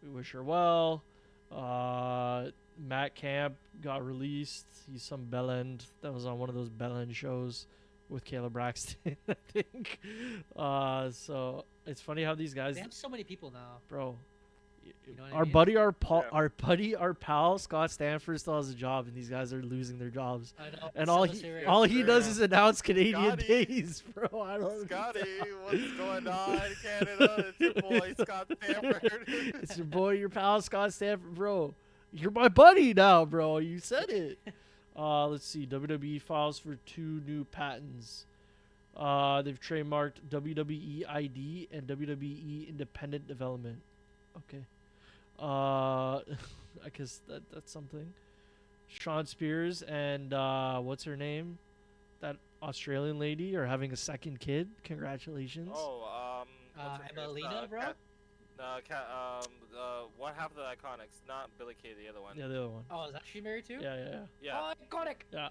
We wish her well. Matt Camp got released. He's some bellend that was on one of those bellend shows with Caleb Braxton, I think. So it's funny how these guys, They have so many people now. bro. You know what I Our mean? buddy, Yeah. our pal Scott Stanford still has a job, and these guys are losing their jobs. I know. And So all he does Yeah. is announce Canadian Scotty. days, bro. I don't. Scotty, what's going on in Canada? It's your boy Scott Stanford. It's your boy, your pal Scott Stanford, bro. You're my buddy now, bro. You said it. Let's see. WWE files for 2 new patents. They've trademarked WWE ID and WWE Independent Development. Okay. I guess that's something. Sean Spears and what's her name? That Australian lady are having a second kid. Congratulations. Oh, what's her name? Emelina, bro. One half of the Iconics, not Billy Kay, the other one. Yeah, the other one. Oh, is that she married too? Yeah. Yeah. Oh, iconic. Yeah.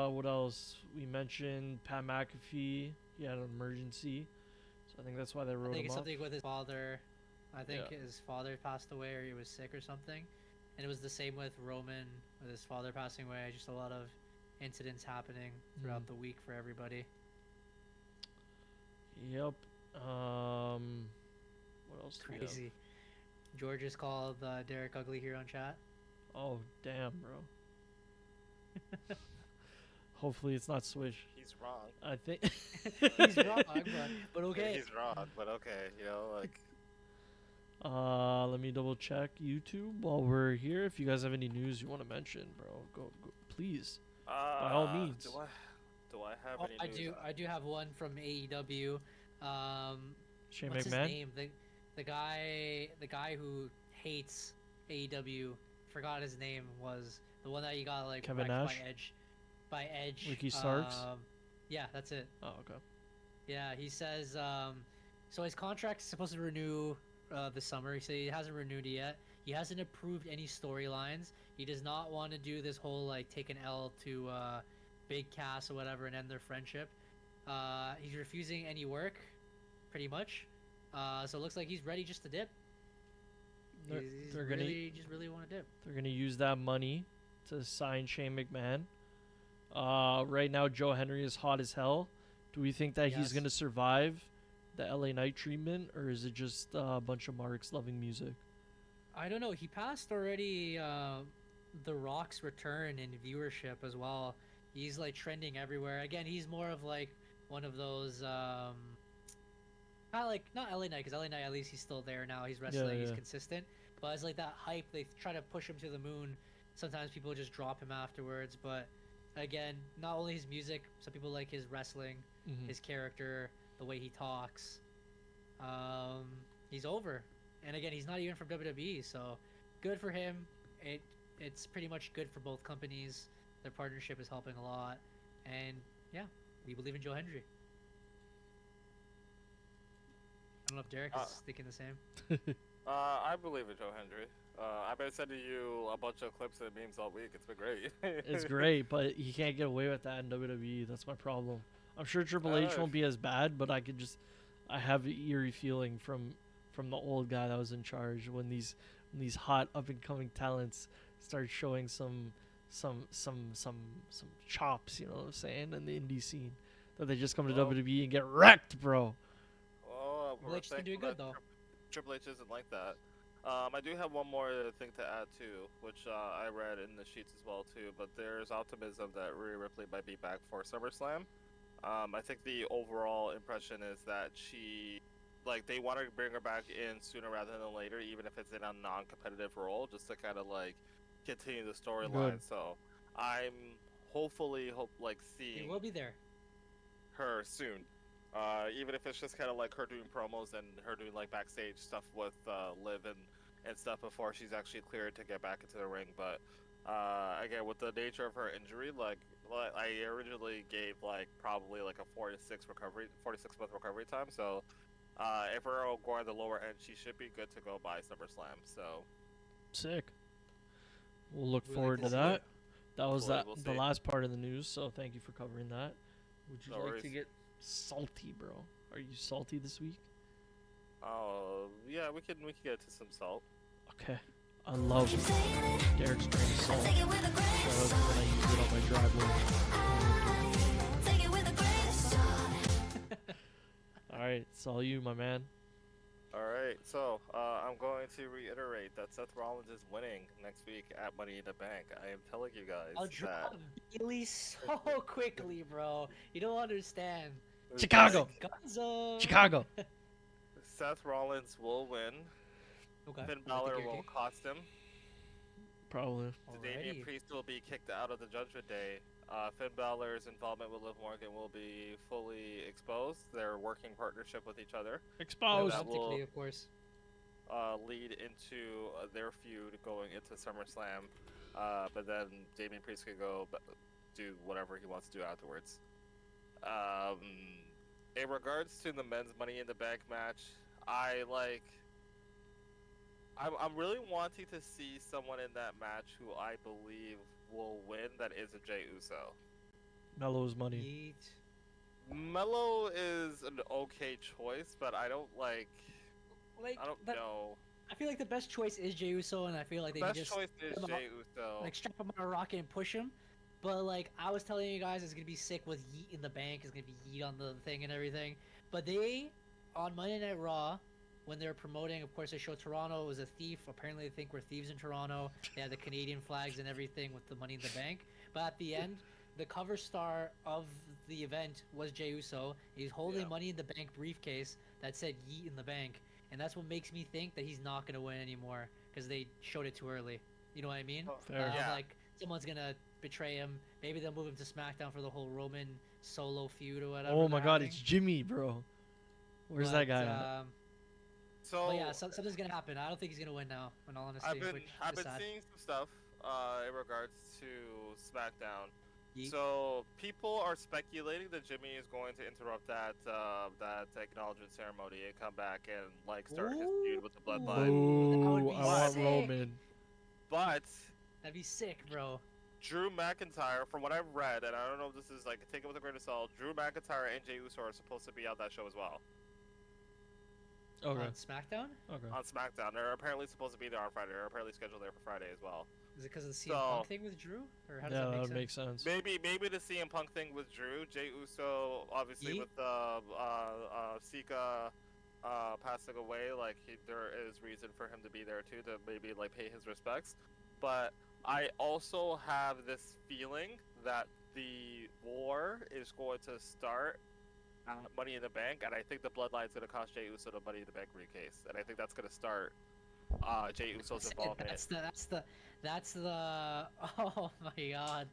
What else? We mentioned Pat McAfee. He had an emergency, so I think that's why they I wrote think him it's up. something with his father. I think Yeah. his father passed away or he was sick or something. And it was the same with Roman, with his father passing away. Just a lot of incidents happening throughout the week for everybody. Yep. What else? do we have? Crazy. George is called Derek Ugly here on chat. Oh damn, bro. Hopefully it's not Swish. He's wrong. I think. He's wrong, but okay. He's wrong, but okay. You know, like. Let me double check YouTube while we're here. If you guys have any news you want to mention, bro, go please. By all means. Do I have any news? I do have one from AEW. Shane What's his McMahon. name? The guy who hates AEW. Forgot his name. Was the one that you got like Kevin wrecked Nash? by Edge. Ricky Starks? Yeah, that's it. Oh, okay. Yeah, he says. So his contract is supposed to renew this summer. He said he hasn't renewed it yet. He hasn't approved any storylines. He does not want to do this whole like take an L to Big Cass or whatever and end their friendship. He's refusing any work, pretty much. So it looks like he's ready just to dip. He's they're gonna just really want to dip. They're gonna use that money to sign Shane McMahon. Right now Joe Henry is hot as hell. Do we think that he's Yes. gonna survive the LA Knight treatment, or is it just a bunch of marks loving music? I don't know. He passed already The Rock's return in viewership as well. He's like trending everywhere. Again, he's more of like one of those not LA Knight, because LA Knight at least he's still there now. He's wrestling, he's yeah. consistent. But it's like that hype. They try to push him to the moon. Sometimes people just drop him afterwards. But again, not only his music, some people like his wrestling, his character, the way he talks. He's over. And again, he's not even from WWE, so good for him. It's pretty much good for both companies. Their partnership is helping a lot, and yeah, we believe in Joe Hendry. I don't know if Derek is thinking the same. I believe in Joe Hendry. I've been sending you a bunch of clips and memes all week. It's been great. It's great, but he can't get away with that in WWE. That's my problem. I'm sure Triple H won't be as bad, but I have an eerie feeling from the old guy that was in charge when these hot up and coming talents start showing some chops, you know what I'm saying, in the indie scene, that they just come to WWE and get wrecked, bro. Oh, Triple H is doing good though. Triple H isn't like that. I do have one more thing to add too, which I read in the sheets as well too. But there's optimism that Rhea Ripley might be back for SummerSlam. I think the overall impression is that they want to bring her back in sooner rather than later, even if it's in a non-competitive role, just to kind of like continue the storyline. So I'm hopefully seeing He will be there. her soon. Even if it's just kind of like her doing promos and her doing like backstage stuff with Liv and stuff before she's actually cleared to get back into the ring. But again, with the nature of her injury, like I originally gave probably a 4 to 6 month recovery time. So if we're all going the lower end, she should be good to go by SummerSlam. So sick. We'll look We forward like to to see that. it. That was We'll the see. last part of the news, so thank you for covering that. Would you No like worries. to get salty, bro? Are you salty this week? yeah, we can get to some salt. Okay. I love Derek's grain of salt. Shout out to when I use it on my driveway. Alright, it's all you, my man. All right, so I'm going to reiterate that Seth Rollins is winning next week at Money in the Bank. I am telling you guys I'll that drop Bailey so quickly, bro. You don't understand. Chicago! Gonzo. Chicago! Seth Rollins will win. Okay. Finn I think Balor you're will okay. cost him. Probably. Damian Alrighty. Priest will be kicked out of the Judgment Day. Finn Balor's involvement with Liv Morgan will be fully exposed. Their working partnership with each other Exposed. that will- Romantically, of course. lead into their feud going into SummerSlam. but then Damian Priest could go do whatever he wants to do afterwards. In regards to the men's Money in the Bank match, I'm really wanting to see someone in that match who I believe will win that isn't Jey Uso. Melo's money. Yeet. Melo is an okay choice, but I don't Like I don't know. I feel like the best choice is Jey Uso, and I feel like they can Best just choice is him up, Jey Uso. like strap him on a rocket and push him. But like I was telling you guys, it's gonna be sick with Yeet in the bank. It's gonna be Yeet on the thing and everything. But they on Monday Night Raw, when they're promoting, of course, they show Toronto was a thief. Apparently, they think we're thieves in Toronto. They had the Canadian flags and everything with the Money in the Bank. But at the end, the cover star of the event was Jey Uso. He's holding Money in the Bank briefcase that said Yeet in the Bank. And that's what makes me think that he's not going to win anymore because they showed it too early. You know what I mean? Fair. Like, someone's going to betray him. Maybe they'll move him to SmackDown for the whole Roman solo feud or whatever. Oh my God, it's Jimmy, bro. Where's that guy at? So yeah, something's going to happen. I don't think he's going to win now, in all honesty. I've been seeing some stuff in regards to SmackDown. Yeet. So people are speculating that Jimmy is going to interrupt that acknowledgement ceremony and come back and like start his feud with the Bloodline. Ooh, I want sick. Roman. But That'd be sick, bro. Drew McIntyre, from what I've read, and I don't know if this is like take it with a grain of salt, Drew McIntyre and Jey Uso are supposed to be on that show as well. Okay. On SmackDown? Okay. On SmackDown, they're apparently supposed to be there on Friday. They're apparently scheduled there for Friday as well. Is it because of the CM Punk thing with Drew? Or how does Yeah, that make sense? Maybe the CM Punk thing with Drew. Jey Uso, obviously, Yeet. with Sika passing away, like there is reason for him to be there too, to maybe like pay his respects. But I also have this feeling that the war is going to start at Money in the Bank, and I think the Bloodline is going to cost Jey Uso the Money in the Bank briefcase, and I think that's going to start Jey Uso's involvement. That's the oh my God,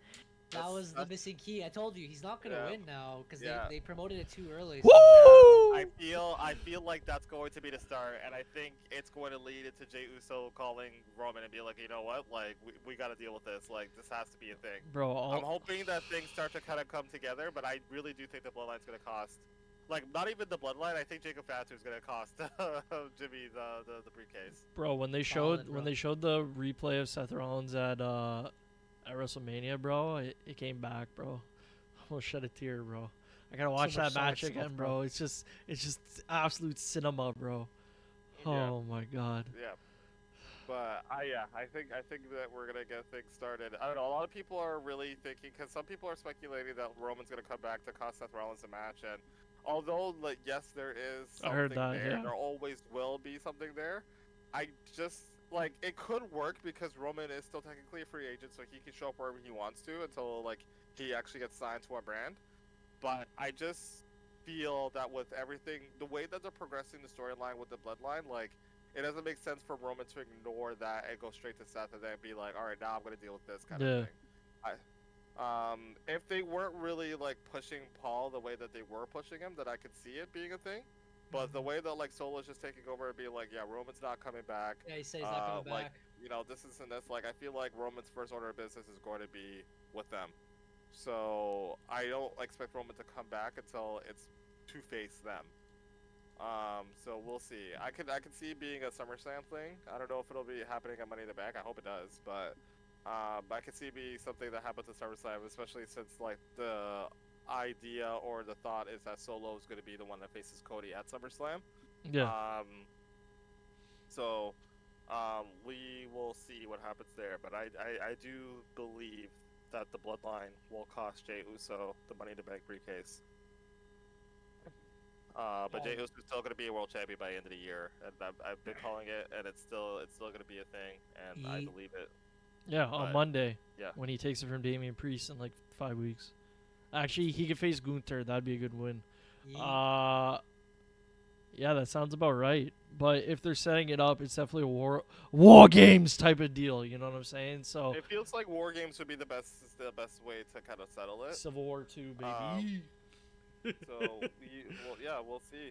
that was the missing key. I told you he's not gonna win now because they promoted it too early. Woo! I feel like that's going to be the start, and I think it's going to lead into Jey Uso calling Roman and be like, you know what, like we got to deal with this. Like this has to be a thing. Bro, I'm hoping that things start to kind of come together, but I really do think the Bloodline's going to cost. Like, not even the Bloodline. I think Jacob Fatu is gonna cost Jimmy the briefcase. Bro, when they showed the replay of Seth Rollins at WrestleMania, bro, it came back, bro. I almost shed a tear, bro. I gotta watch that match again, bro. It's just absolute cinema, bro. Oh my God. Yeah. But I think that we're gonna get things started. I don't know. A lot of people are really thinking, because some people are speculating that Roman's gonna come back to cost Seth Rollins a match, and although, like, yes, there is something there. There always will be something there. I just, like, it could work because Roman is still technically a free agent, so he can show up wherever he wants to until, like, he actually gets signed to a brand. But I just feel that with everything, the way that they're progressing the storyline with the Bloodline, like, it doesn't make sense for Roman to ignore that and go straight to Seth and then be like, all right, now I'm going to deal with this kind of thing. If they weren't really like pushing Paul the way that they were pushing him, then I could see it being a thing. But the way that like Solo's just taking over and being like, yeah, Roman's not coming back. Yeah, he says he's not coming like, back. You know, this and this. Like, I feel like Roman's first order of business is going to be with them. So I don't expect Roman to come back until it's to face them. So we'll see. I could see it being a SummerSlam thing. I don't know if it'll be happening at Money in the Bank. I hope it does, but I could see it be something that happens at SummerSlam, especially since like the idea or the thought is that Solo is going to be the one that faces Cody at SummerSlam. Yeah. So we will see what happens there, but I do believe that the Bloodline will cost Jey Uso the Money in the Bank briefcase. But Jey Uso is still going to be a world champion by the end of the year, and I've been calling it, and it's still going to be a thing, and I believe it. Yeah, on Monday. Yeah. When he takes it from Damian Priest in like 5 weeks. Actually, he could face Gunther. That'd be a good win. Yeah, that sounds about right. But if they're setting it up, it's definitely a war games type of deal. You know what I'm saying? So it feels like War Games would be the best way to kind of settle it. Civil War 2, baby. So we'll see.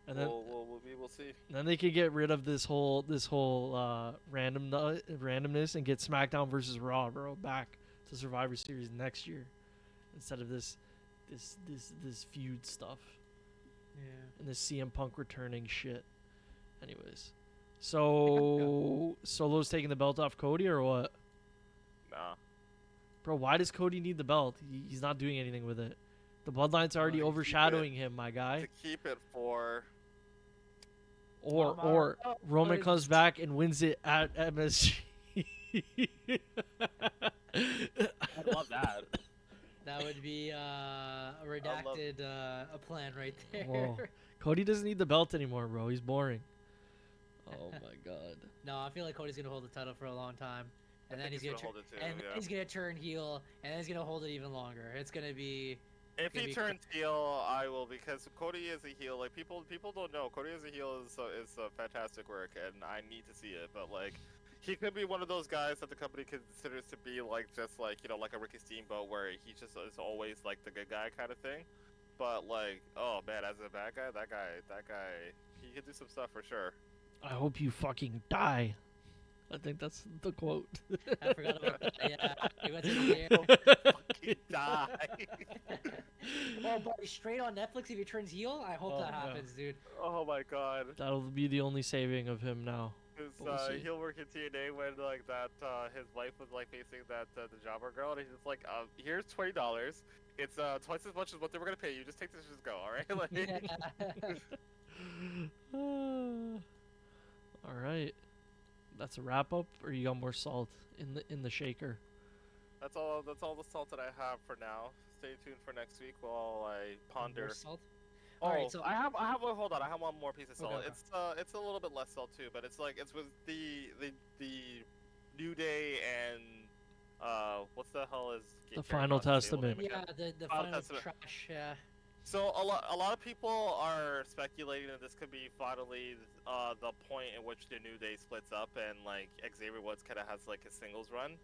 And then we'll see. then they could get rid of this whole randomness and get SmackDown versus Raw, bro, back to Survivor Series next year instead of this feud stuff. Yeah. And this CM Punk returning shit. Anyways, so Solo's taking the belt off Cody or what? Nah. Bro, why does Cody need the belt? He's not doing anything with it. The Bloodline's already overshadowing him, my guy. To keep it for... Or Roman comes back and wins it at MSG. I'd love that. That would be a redacted a plan right there. Whoa. Cody doesn't need the belt anymore, bro. He's boring. Oh my god. No, I feel like Cody's gonna hold the title for a long time, and then he's gonna hold it too, and he's gonna turn heel, and then he's gonna hold it even longer. It's gonna be. If he turns heel, I will, because Cody is a heel. Like people don't know, Cody as a heel is a fantastic work, and I need to see it. But like, he could be one of those guys that the company considers to be like just like like a Ricky Steamboat, where he just is always like the good guy kind of thing. But like, oh man, as a bad guy, that guy, he could do some stuff for sure. I hope you fucking die. I think that's the quote. I forgot about that. Yeah, he went to the air. Fucking die. Oh, buddy, straight on Netflix if he turns heel. I hope that happens, dude. Oh my god. That'll be the only saving of him now. His heel work in TNA when like that his wife was like facing that the jobber girl, and he's just like, here's $20. It's twice as much as what they were gonna pay you. Just take this and just go, all right? Like, yeah. All right. That's a wrap up, or you got more salt in the shaker? That's all the salt that I have for now. Stay tuned for next week while I ponder. More salt? Oh, Alright, so I have hold on. I have one more piece of salt. Okay. It's a little bit less salt too, but it's like it's with the New Day and what's the hell is The Final Testament. Yeah, the Final final Testament. trash. Yeah. So a lot of people are speculating that this could be finally the point in which the New Day splits up and like Xavier Woods kind of has like a singles run,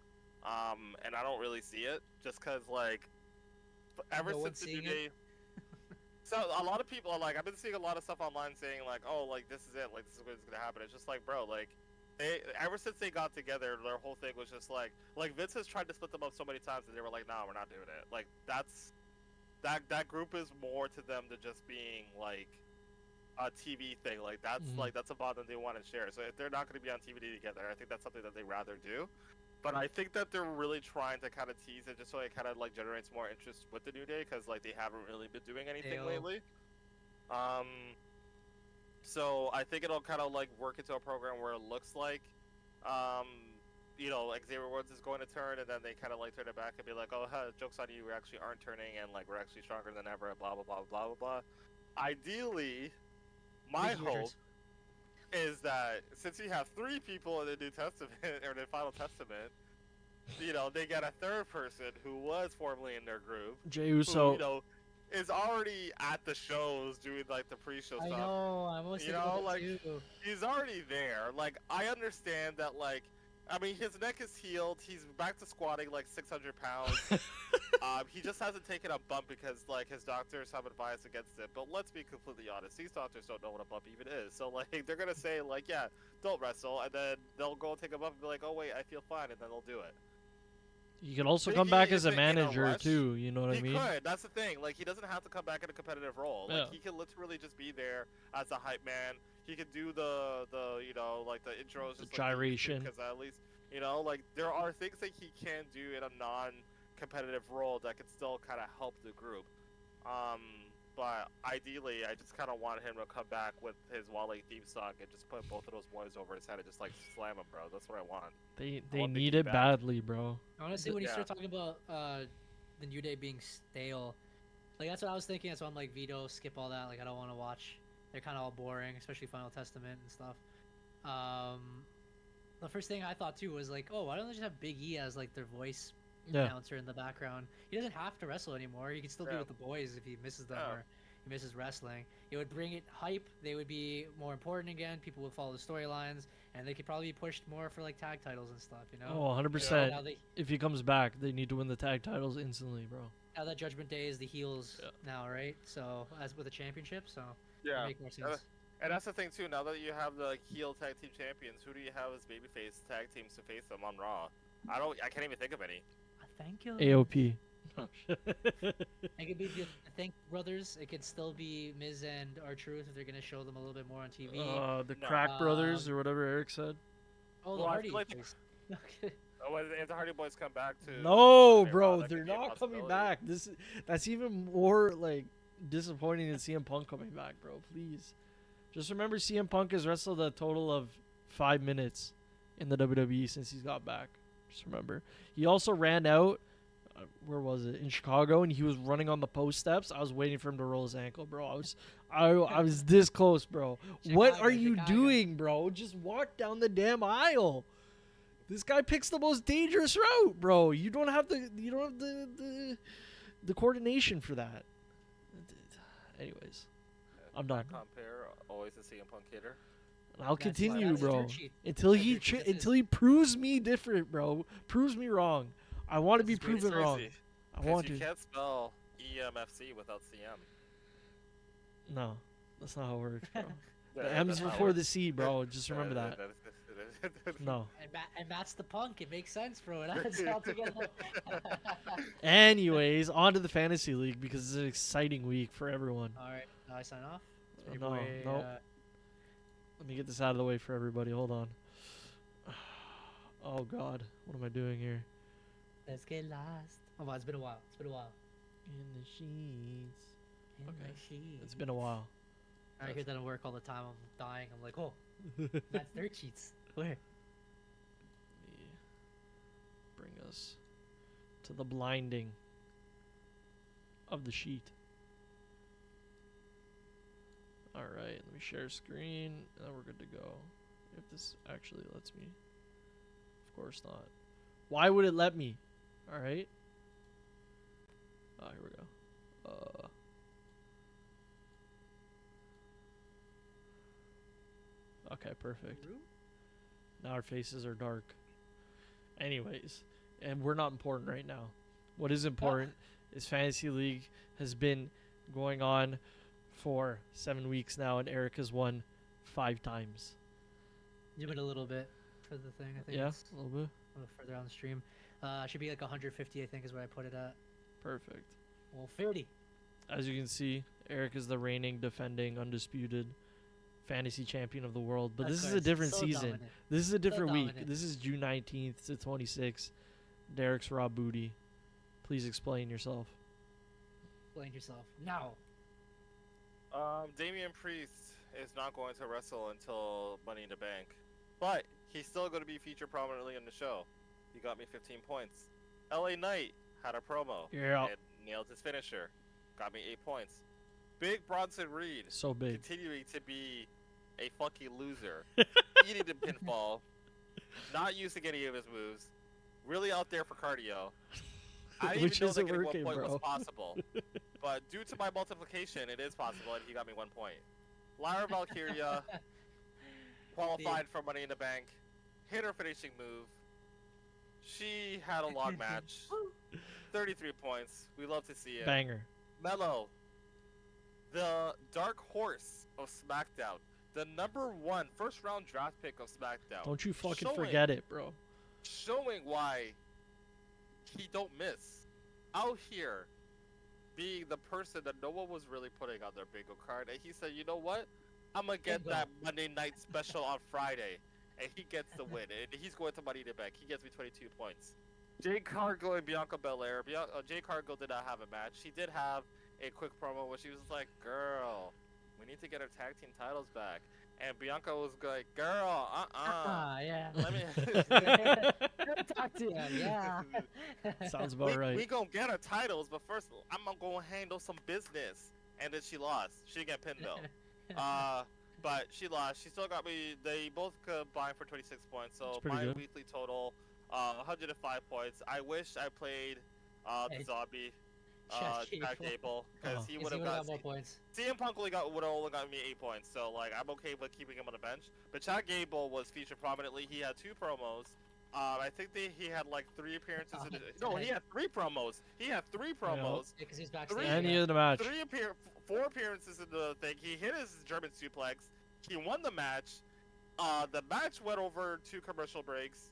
and I don't really see it just because like ever since the New Day. So a lot of people are like, I've been seeing a lot of stuff online saying like, oh, like this is it, like this is what's gonna happen. It's just like, bro, like ever since they got together, their whole thing was just like Vince has tried to split them up so many times and they were like, nah, we're not doing it. Like that group is more to them than just being like a TV thing. Like that's that's a bond that they want to share. So if they're not going to be on TV together, I think that's something that they rather do. But I think that they're really trying to kind of tease it just so it kind of like generates more interest with the New Day because like they haven't really been doing anything lately. So I think it'll kind of like work into a program where it looks like Xavier Woods is going to turn, and then they kind of like turn it back and be like, oh, joke's on you, we actually aren't turning, and like we're actually stronger than ever, blah blah blah blah blah blah. Ideally, my hope is that since you have 3 people in the New Testament or the Final Testament, they get a third person who was formerly in their group, Jey Uso, who, is already at the shows doing like the pre-show stuff. I know, I'm almost he's already there. Like I understand that like. I mean, his neck is healed. He's back to squatting like 600 pounds. He just hasn't taken a bump because like his doctors have advised against it. But let's be completely honest, these doctors don't know what a bump even is. So like they're gonna say like, yeah, don't wrestle, and then they'll go take a bump and be like, oh wait, I feel fine, and then they'll do it. You can also come back as a manager too. You know what I mean? He could. That's the thing. Like he doesn't have to come back in a competitive role. Like he can literally just be there as a hype man. He could do the like the intros, just gyration. Because at least like there are things that he can do in a non-competitive role that could still kind of help the group. But ideally, I just kind of want him to come back with his Wally theme song and just put both of those boys over his head and just like slam him, bro. That's what I want. They need it badly, bro. Honestly, when you start talking about the New Day being stale, like that's what I was thinking. That's why I'm like, Vito, skip all that. Like I don't want to watch. They're kind of all boring, especially Final Testament and stuff. The first thing I thought too was like, oh, why don't they just have Big E as like their voice announcer in the background? He doesn't have to wrestle anymore. He can still be with the boys if he misses them or he misses wrestling. It would bring it hype. They would be more important again. People would follow the storylines, and they could probably be pushed more for like tag titles and stuff. Oh, 100%. If he comes back, they need to win the tag titles instantly, bro. Now that Judgment Day is the heels now, right? So as with the championship, so Yeah. Make more sense. And that's the thing too. Now that you have the heel tag team champions, who do you have as babyface tag teams to face them on Raw? I can't even think of any. Thank you. AOP. It could be the Thank Brothers. It could still be Miz and R-Truth if they're gonna show them a little bit more on TV. The No. Crack Brothers or whatever Eric said. Oh, Well, the I Hardy feel like- Boys. Okay. Oh, if the Hardy Boys come back to No, Raw, bro, that they're could be a not coming possibility. back. That's even more like disappointing than CM Punk coming back, bro. Please, just remember CM Punk has wrestled a total of 5 minutes in the WWE since he's got back. Just remember, he also ran out. Where was it? In Chicago, and he was running on the post steps. I was waiting for him to roll his ankle, bro. I was this close, bro. What are you doing, bro? Just walk down the damn aisle. This guy picks the most dangerous route, bro. You don't have the coordination for that. Anyways, I'm done. Compare always a CM Punk hitter. And I'll That's continue, that's bro, dirt sheet. until That's he dirt sheet. This is- until he proves me different, bro. Proves me wrong. I want to be This is proven wrong. Crazy, I 'cause want you to. can't spell EMFC without CM. No, that's not how it works, bro. Yeah, The M's that's how it before works. the C, bro. Just remember that. No. And that's the Punk. It makes sense, bro. It adds all together. Anyways, on to the fantasy league because it's an exciting week for everyone. All right, now I sign off. Your No, boy, no. Let me get this out of the way for everybody. Hold on. Oh God, what am I doing here? Let's get lost. Oh, wow, it's been a while. It's been a while. In the sheets. In Okay. the sheets. It's been a while. I hear that at work all the time. I'm dying. I'm like, oh, that's dirt sheets. Where? Let me bring us to the blinding of the sheet. All right, let me share screen, and then we're good to go. If this actually lets me. Of course not. Why would it let me? All right. Oh, here we go. Okay, perfect. Now our faces are dark. Anyways, and we're not important right now. What is important is Fantasy League has been going on for 7 weeks now, and Eric has won 5 times. You went a little bit for the thing. I think. Yeah, It's a little bit. a little further on the stream. Should be like 150. I think is what I put it at. Perfect. Well, 30. As you can see, Eric is the reigning, defending, undisputed fantasy champion of the world. But Of this is a course, different so season. dominant. This is a different week. dominant. This is June 19th to 26th. Derek's raw booty. Please explain yourself. Explain yourself now. Damian Priest is not going to wrestle until Money in the Bank, but he's still going to be featured prominently in the show. He got me 15 points. LA Knight had a promo Yeah. and nailed his finisher. Got me 8 points. Big Bronson Reed So big. continuing to be a funky loser, eating the pinfall, not using any of his moves, really out there for cardio. I didn't Which even know isn't that getting working, 1 point bro. was possible, but due to my multiplication, it is possible, and he got me 1 point. Lyra Valkyria qualified for Money in the Bank, hit her finishing move. She had a long match, 33 points. We love to see it. Banger. Mello, the dark horse of SmackDown, the #1 first round draft pick of SmackDown, Don't you fucking Showing- forget it, bro. showing why he don't miss. Out here, being the person that no one was really putting on their bingo card, and he said, you know what? I'm gonna get Bingo. that Monday night special on Friday, and he gets the win, and he's going to Money in the Bank. He gets me 22 points. Jade Cargill and Bianca Belair. Jade Cargill did not have a match. She did have a quick promo where she was like, girl, we need to get our tag team titles back. And Bianca was like, girl, Yeah. let me... Talk to you. Yeah. Sounds about right. We gonna get our titles, but first I'm gonna handle some business. And then she lost. She didn't get pinned though. But she lost. She still got me. They both combined for 26 points. So That's pretty my good. weekly total, 105 points. I wish I played Hey. the zombie, Chad Chad Gable. Gable, because he He would would have have got. got more points. CM Punk would have only got me 8 points. So like I'm okay with keeping him on the bench. But Chad Gable was featured prominently. He had 2 promos. I think he had like 3 appearances. Oh, No, he had 3 promos. He had 3 promos. Yeah, because he's Three- backstage. Any yeah. of the match. 4 appearances in the thing. He hit his German suplex. He won the match. The match went over 2 commercial breaks.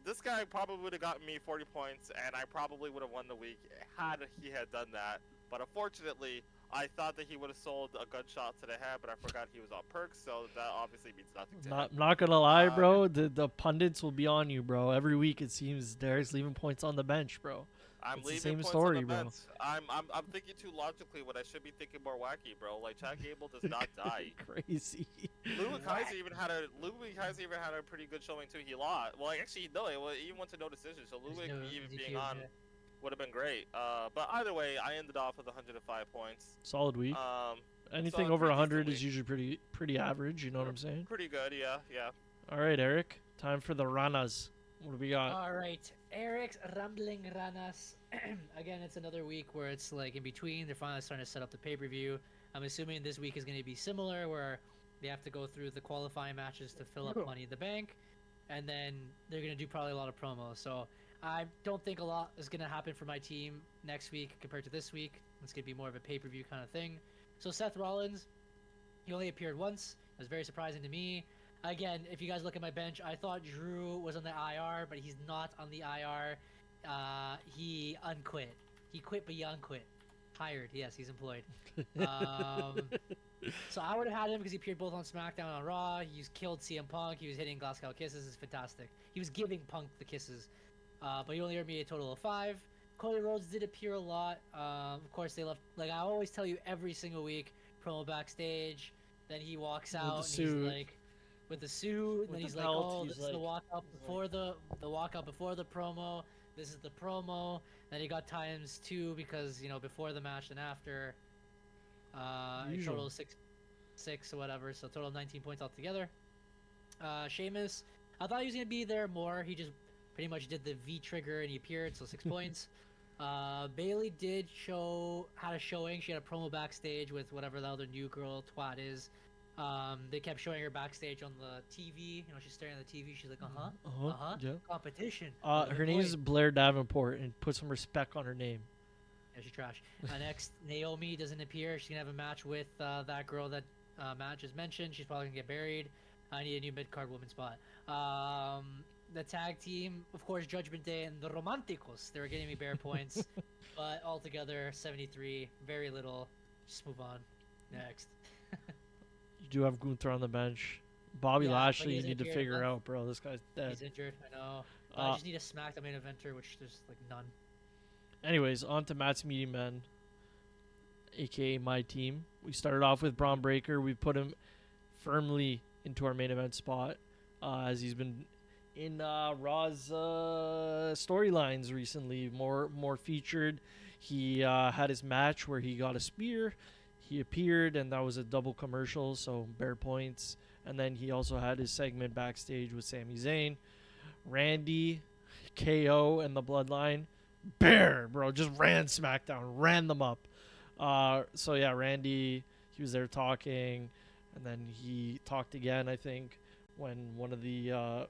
This guy probably would have gotten me 40 points, and I probably would have won the week had he had done that. But unfortunately, I thought that he would have sold a gunshot to the head, but I forgot he was on perks, so that obviously means nothing to him. Not gonna lie, bro. The pundits will be on you, bro. Every week it seems Derek's leaving points on the bench, bro. I'm It's the leaving same points story, on the bro. bench. I'm thinking too logically when I should be thinking more wacky, bro. Like Chad Gable does not die. Crazy. Louis Kaiser even had a pretty good showing too. He lost. Well, actually, no, he even went to no decision. So Louis even being on would have been great. But either way, I ended off with 105 points. Solid week. Anything solid, over pretty 100 decent is usually pretty average. You know what I'm saying? Pretty good, yeah. All right, Eric. Time for the ranas. What do we got? All right, Eric's Rambling Ranas. Again, it's another week where it's like in between. They're finally starting to set up the pay-per-view. I'm assuming this week is going to be similar, where they have to go through the qualifying matches to fill up Money in the Bank, and then they're going to do probably a lot of promos. So I don't think a lot is going to happen for my team next week compared to this week. It's going to be more of a pay-per-view kind of thing. So Seth Rollins, he only appeared once. It was very surprising to me. Again, if you guys look at my bench, I thought Drew was on the IR, but he's not on the IR. He unquit. He quit, but he unquit. Hired. Yes, he's employed. So I would have had him because he appeared both on SmackDown and on Raw. He's killed CM Punk. He was hitting Glasgow kisses. It's fantastic. He was giving Punk the kisses. But he only earned me a total of 5. Cody Rhodes did appear a lot. Of course, they left. Like I always tell you every single week, promo backstage. Then he walks out and he's like, with the suit, and then he's like, "Oh, this is the walkout before the walkout before the promo. This is the promo." Then he got ×2 because before the match and after. Total 6 or whatever, so total 19 points altogether. Sheamus, I thought he was gonna be there more. He just pretty much did the V trigger and he appeared, so 6 points. Bailey had a showing. She had a promo backstage with whatever the other new girl twat is. They kept showing her backstage on the TV. She's staring at the TV. She's like, yeah. Competition. Her name is Blair Davenport, and put some respect on her name. Yeah, she's trash. Next, Naomi doesn't appear. She's gonna have a match with that girl that Matt just mentioned. She's probably gonna get buried. I need a new mid-card woman spot. The tag team, of course, Judgment Day and the Romanticos. They were getting me bare points, but altogether 73, very little. Just move on. Next. You do have Gunther on the bench. Bobby Lashley, you need to figure injured. out, bro. This guy's dead. He's injured. I know. I just need a SmackDown main eventer, which there's like none. Anyways, on to Matt's Meaty Men, a.k.a. my team. We started off with Braun Breaker. We put him firmly into our main event spot as he's been in Raw's storylines recently, more featured. He had his match where he got a spear. He appeared, and that was a double commercial, so bare points. And then he also had his segment backstage with Sami Zayn. Randy, KO, and the Bloodline. Bear, bro, just ran SmackDown, ran them up. So yeah, Randy, he was there talking, and then he talked again, I think, when one of the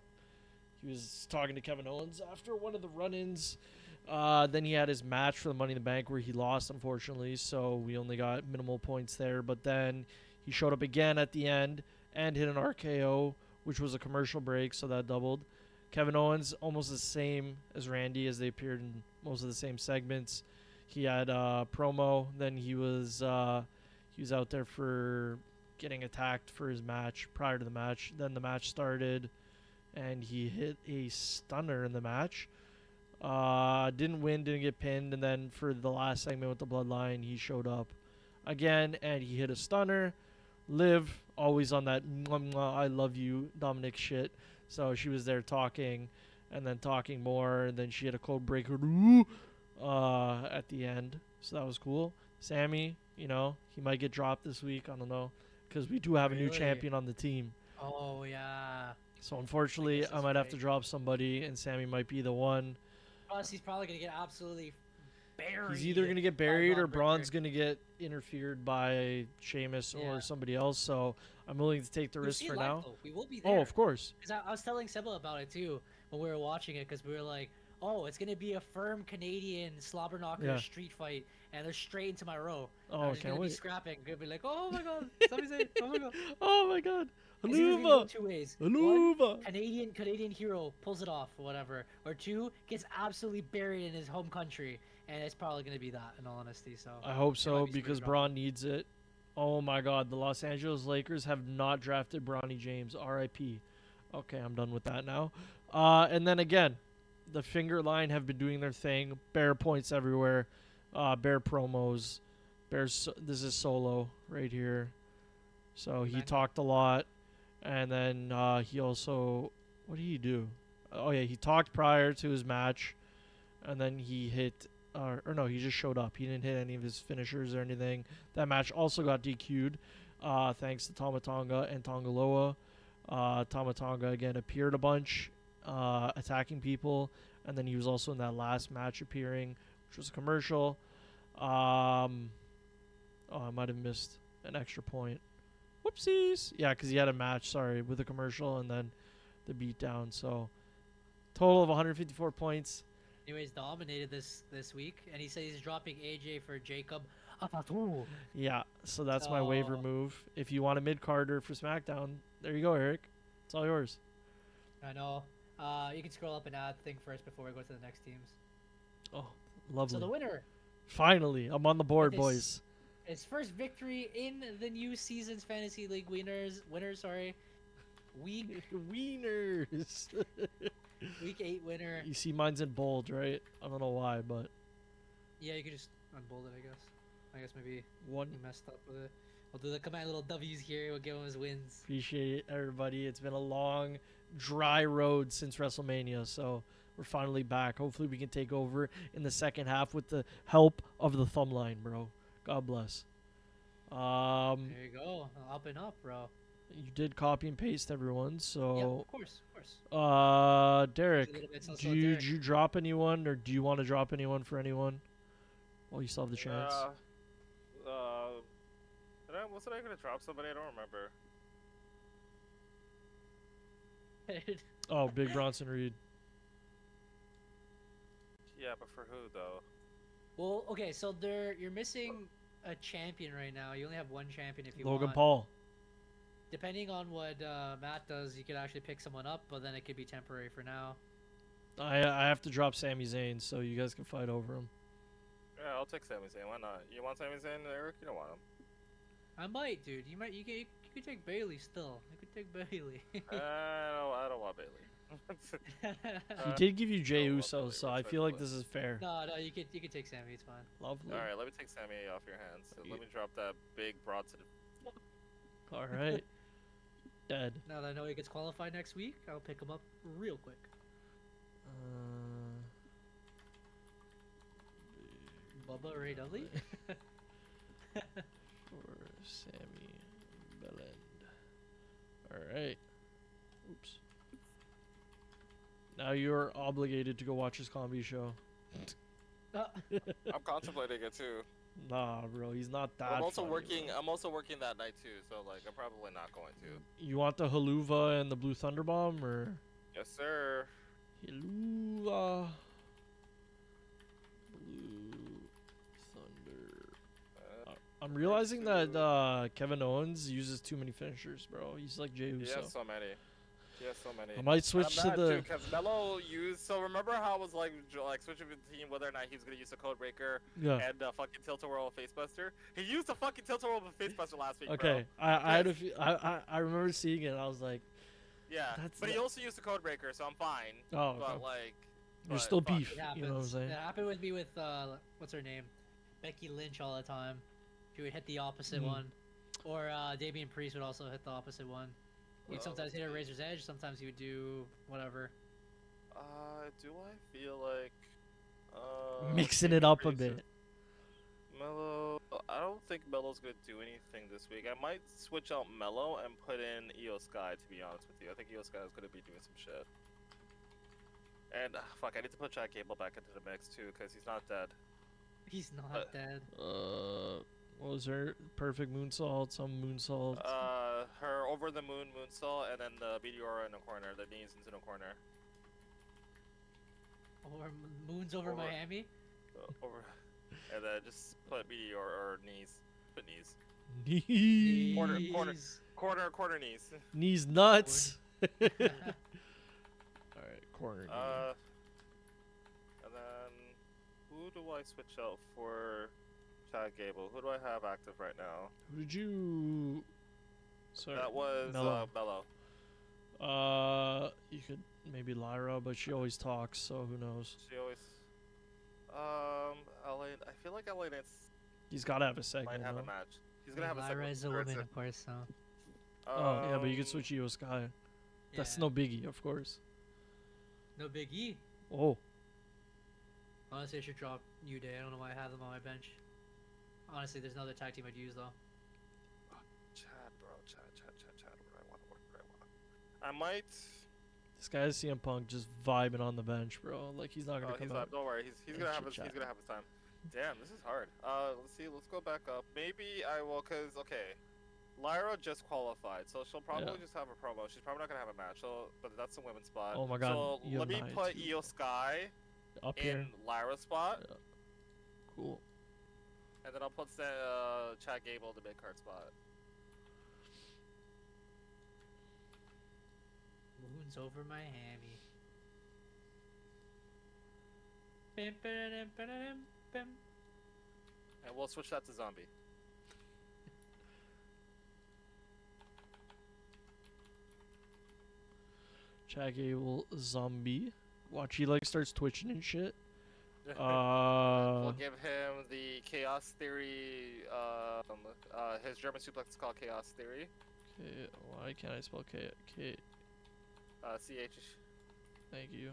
he was talking to Kevin Owens after one of the run-ins. Then he had his match for the Money in the Bank where he lost, unfortunately, so we only got minimal points there. But then he showed up again at the end and hit an RKO, which was a commercial break, so that doubled. Kevin Owens, almost the same as Randy, as they appeared in most of the same segments. He had promo. Then he was out there for getting attacked for his match prior to the match. Then the match started, and he hit a stunner in the match. Didn't win, didn't get pinned, and then for the last segment with the Bloodline, he showed up again, and he hit a stunner. Liv, always on that mwah, mwah, I love you Dominic shit. So she was there talking, and then talking more, and then she had a cold breaker at the end. So that was cool. Sammy, he might get dropped this week. I don't know, because we do have a new champion on the team. Oh, yeah. So unfortunately, I might have to drop somebody, and Sammy might be the one. Plus, he's probably going to get absolutely buried. He's either going to get buried or Braun's going to get interfered by Sheamus or somebody else. So I'm willing to take the risk for now. We will be there. Oh, of course. Because I was telling Seba about it too when we were watching it, because we were like, oh, it's going to be a firm Canadian slobber knocker street fight. and they're straight into my row. Oh, I'm I just can't gonna be wait. scrapping. Gonna be like, oh my god, somebody say, oh my god. Oh my god. It's either gonna go Haluva. two ways. Haluva. One, Canadian hero pulls it off or whatever, or two, gets absolutely buried in his home country, and it's probably gonna be that. In all honesty, so I hope it so might be because super Braun needs it. Oh my god, the Los Angeles Lakers have not drafted Bronny James. R.I.P. Okay, I'm done with that now. And then again, the finger line have been doing their thing. Bear points everywhere. Bear promos. Bears. This is Solo right here. So he Amen. talked a lot, and then he also, what did he do? Oh yeah, he talked prior to his match, and then he hit. Or no, he just showed up. He didn't hit any of his finishers or anything. That match also got DQ'd, thanks to Tamatonga and Tongaloa. Tamatonga again appeared a bunch, attacking people, and then he was also in that last match appearing, which was a commercial. I might have missed an extra point. Whoopsies. Yeah, because he had a match, sorry, with a commercial and then the beatdown. So, total of 154 points. Anyways, dominated this week, and he said he's dropping AJ for Jacob Afatu. Yeah, so that's my waiver move. If you want a mid-carder for SmackDown, there you go, Eric. It's all yours. I know. You can scroll up and add thing first before we go to the next teams. Oh, lovely. So the winner, Finally, I'm on the board, With boys. his first victory in the new season's Fantasy League winners, week Wieners. week 8 winner. You see mine's in bold, right? I don't know why, but Yeah, you can just unbold it, I guess. I guess maybe one. he messed up with it. We'll do the command little W's here. We'll give him his wins. Appreciate it, everybody. It's been a long, dry road since WrestleMania, so we're finally back. Hopefully, we can take over in the second half with the help of the thumb line, bro. God bless. There you go. Up and up, bro. You did copy and paste everyone, Yeah, so of course. Derek, A little bit so did Derek. you drop anyone, or do you want to drop anyone for anyone? Well, you still have the chance. Wasn't I gonna drop somebody? I don't remember. Oh, Big Bronson Reed. Yeah, but for who though? Well, okay, so you're missing a champion right now. You only have one champion if you Logan want. Paul. Depending on what Matt does, you could actually pick someone up, but then it could be temporary for now. I have to drop Sami Zayn, so you guys can fight over him. Yeah, I'll take Sami Zayn. Why not? You want Sami Zayn, Eric? You don't want him. I might, dude. You could take Bailey still. You could take Bailey. I don't want Bailey. He did give you Jey well, Uso, really so I feel like respectfully. this is fair. No, you could take Sammy. It's fine. Lovely. All right, let me take Sammy off your hands. Let me drop that big Bronson. All right. Dead. Now that I know he gets qualified next week, I'll pick him up real quick. Bubba Ray Dudley. For Sammy Belland. All right. Oops. Now you're obligated to go watch his comedy show. I'm contemplating it too. Nah, bro, he's not that. I'm also funny, working. bro. I'm also working that night too, so like I'm probably not going to. You want the Haluva and the Blue Thunder Bomb, or Yes, sir. Haluva? Blue Thunder. I'm realizing that Kevin Owens uses too many finishers, bro. He's like Jey He Uso. has so many. He has so many. I might switch to the. Because Melo used. So remember how it was like switching between whether or not he was gonna use the Code Breaker Yeah. and fucking Tilt-A-Whirl Facebuster. He used the fucking Tilt-A-Whirl Facebuster last week. Okay, Bro. I had a few, I remember seeing it. And I was like, Yeah, That's but he not- also used the Code Breaker, so I'm fine. oh, But okay. like, You're but still fuck. beef. It You know what I'm happens. saying? It happened with me with what's her name, Becky Lynch all the time. She would hit the opposite Mhm. one, or Damian Priest would also hit the opposite one. He'd Oh, sometimes hit a okay. Razor's Edge. Sometimes he would do whatever. Do I feel like Mixing it up a bit. Mello, I don't think Mello's gonna do anything this week. I might switch out Mello and put in Io Sky. To be honest with you, I think Io Sky is gonna be doing some shit. And fuck, I need to put Chad Gable back into the mix too, cause he's not dead. He's not dead. What was her perfect moonsault? Some moonsault. Her over the moon moonsault, and then the Meteora in the corner, the knees into the corner. Or Moons over Over. Miami. Over. And then just put meteor or knees. Put knees. Knees. Corner knees. Knees nuts. Alright, corner knee. And then who do I switch out for Chad Gable? Who do I have active right now? Who did you... Sorry. That was Mello. Mello. You could maybe Lyra, but she always talks, so who knows? She always... LA... I feel like LA Knight's He's got to have a segment, might have though. a match. He's gonna have a Lyra segment. is a woman, of course, so. Oh, yeah, but you could switch Io Sky. That's Yeah. no biggie, of course. No Big E. Oh. Honestly, I should drop New Day. I don't know why I have them on my bench. Honestly, there's another tag team I'd use, though. Chad, bro. Chad. What do I want? I might... This guy is CM Punk just vibing on the bench, bro. Like, he's not going to he's come out. don't worry. He's and gonna have his chit-chat. time. Damn, this is hard. Let's see. Let's go back up. Maybe I will, cause okay, Lyra just qualified, so she'll probably just have a promo. She's probably not gonna have a match. But that's the women's spot. Oh my god. So Io let me Knight put too, Io Sky up in here. Lyra's spot, Cool. and then I'll put Chad Gable in the mid card spot. Moon's over my hammy. Bim, ba-da-dum, ba-da-dum, bim. And we'll switch that to Zombie. Chad Gable, zombie. Watch, he like starts twitching and shit. We'll give him the Chaos Theory. His German suplex is called Chaos Theory. Okay, why can't I spell K? K. CH. Thank you.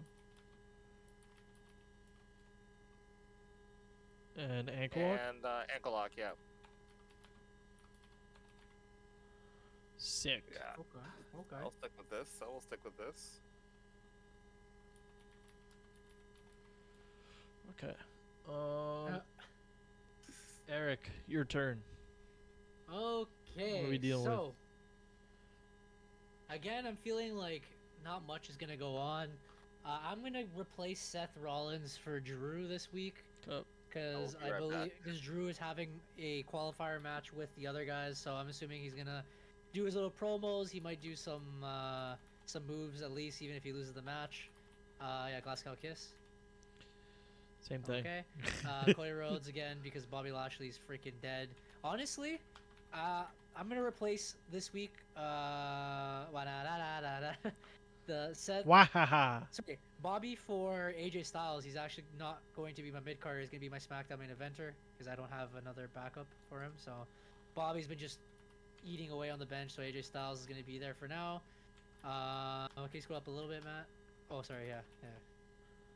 And ankle lock? And ankle lock, yeah. Sick. Yeah. Okay. I'll stick with this. I will stick with this. Okay. Eric, your turn. Okay. What are we dealing with? So, again, I'm feeling like not much is gonna go on. I'm gonna replace Seth Rollins for Drew this week Oh, because I'll be I right believe back. because Drew is having a qualifier match with the other guys, so I'm assuming he's gonna do his little promos. He might do some moves at least, even if he loses the match. Yeah, Glasgow Kiss. same thing. Okay. Cody Rhodes again because Bobby Lashley's freaking dead. Honestly, I'm gonna replace this week. The Seth. Wahaha. Sorry, Bobby for AJ Styles. He's actually not going to be my mid card. He's gonna be my SmackDown main eventer because I don't have another backup for him. So Bobby's been just eating away on the bench. So AJ Styles is gonna be there for now. Okay, scroll up a little bit, Matt. Oh, sorry. Yeah.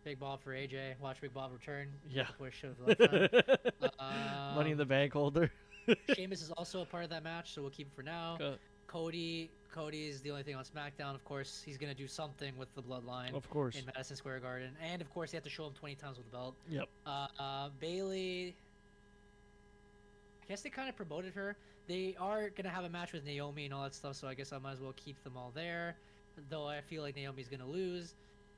Big Bob for AJ. Watch Big Bob return. Yeah. Push of the left time. Money in the bank holder. Sheamus is also a part of that match, so we'll keep him for now. Cody is the only thing on SmackDown. Of course, he's gonna do something with the Bloodline Of course. in Madison Square Garden, and of course, you have to show him 20 times with the belt. Yep. Bailey. I guess they kind of promoted her. They are gonna have a match with Naomi and all that stuff, so I guess I might as well keep them all there. Though I feel like Naomi's gonna lose.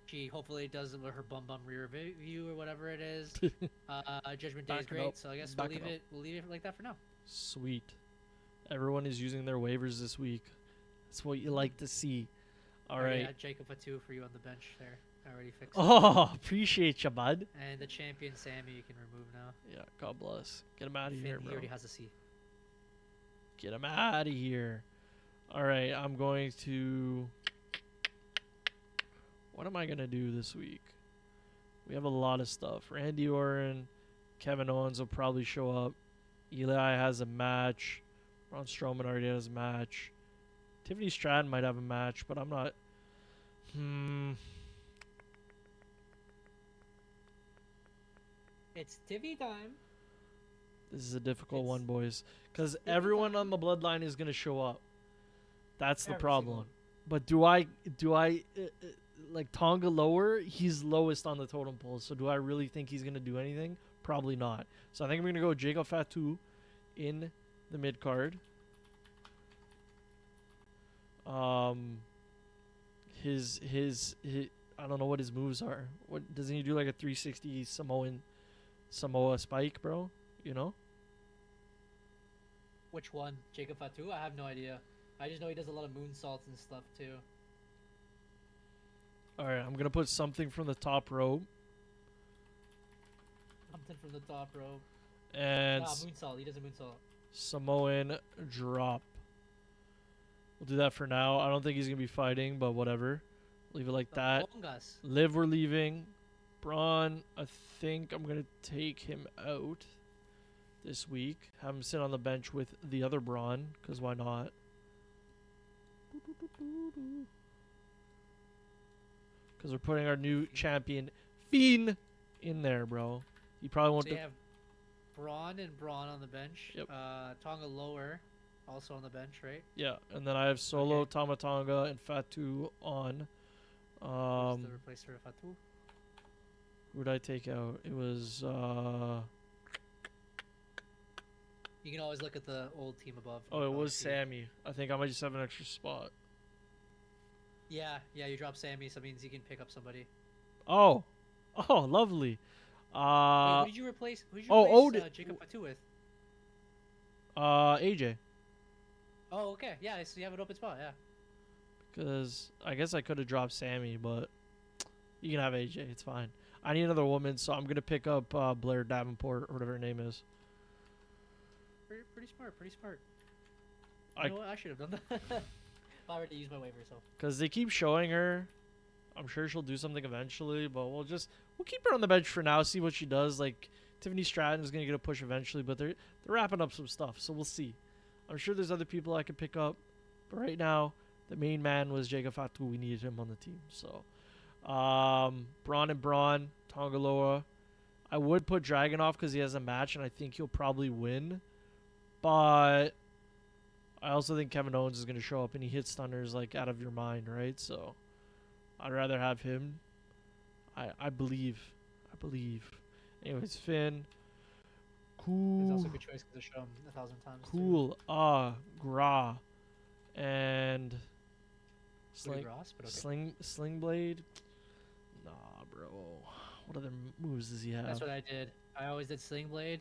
She hopefully does her bum rear view or whatever it is. Judgment Day is Back it great, up. so I guess Back it up. we'll leave it like that for now. Sweet. Everyone is using their waivers this week. That's what you like to see. All Already right. had Jacob Fatu for you on the bench there. I already fixed it. Oh, appreciate you, bud. And the champion Sammy you can remove now. Yeah, God bless. Get him out of Finn, here, he bro. already has a C. Get him out of here. All right, I'm going to... What am I going to do this week? We have a lot of stuff. Randy Orton, Kevin Owens will probably show up. Eli has a match. Braun Strowman already has a match. Tiffany Stratton might have a match, but I'm not... It's TV time. This is a difficult It's- one, boys. Because Tiffany everyone time. on the Bloodline is going to show up. That's the Every problem. single But do I like Tonga lower? He's lowest on the totem pole. So do I really think he's gonna do anything? Probably not. So I think I'm gonna go Jacob Fatu in the mid card. His I don't know what his moves are. What doesn't he do like a 360 Samoan Samoa Spike, bro. You know? Which one? Jacob Fatu? I have no idea. I just know he does a lot of moonsaults and stuff too. All right, I'm gonna put something from the top rope Something from the top rope. and Moonsault. He does a moonsault. Samoan drop. We'll do that for now. I don't think he's gonna be fighting, but whatever. Leave it like that. Bongas. Liv, we're leaving. Braun, I think I'm gonna take him out this week. Have him sit on the bench with the other Braun, because why not? Because we're putting our new champion, Fiend, in there, bro. You probably won't. So you have Braun and Braun on the bench. Yep. Tonga Lower, also on the bench, right? Yeah, and then I have Solo, Okay. Tama Tonga, and Fatu on. Who's the replacer of Fatu? Who did I take out? It was You can always look at the old team above. oh, it was see. Sammy. I think I might just have an extra spot. Yeah, you drop Sammy, so it means you can pick up somebody. Oh, lovely. Wait, who did you replace? Who did you oh, replace Jacob Fatu with? AJ. Oh, okay. Yeah, so you have an open spot. Yeah. Because I guess I could have dropped Sammy, but you can have AJ. It's fine. I need another woman, so I'm gonna pick up Blair Davenport or whatever her name is. Pretty smart. Pretty smart. I- You know what? I should have done that. I already used my waiver, so. Because they keep showing her. I'm sure she'll do something eventually, but we'll keep her on the bench for now. See what she does. Like Tiffany Stratton is gonna get a push eventually, but they're wrapping up some stuff, so we'll see. I'm sure there's other people I could pick up, but right now the main man was Jacob Fatu. We needed him on the team, so Braun and Braun, Tongaloa. I would put Dragunov because he has a match and I think he'll probably win, but I also think Kevin Owens is going to show up and he hits stunners like out of your mind, right? So I'd rather have him. I believe. Anyways, Finn. It's Cool. also a good choice because I show him 1,000 times. too. Cool. Gra. And Louis Ross, but okay. Sling Blade. Nah, bro. What other moves does he have? That's what I did. I always did Sling Blade.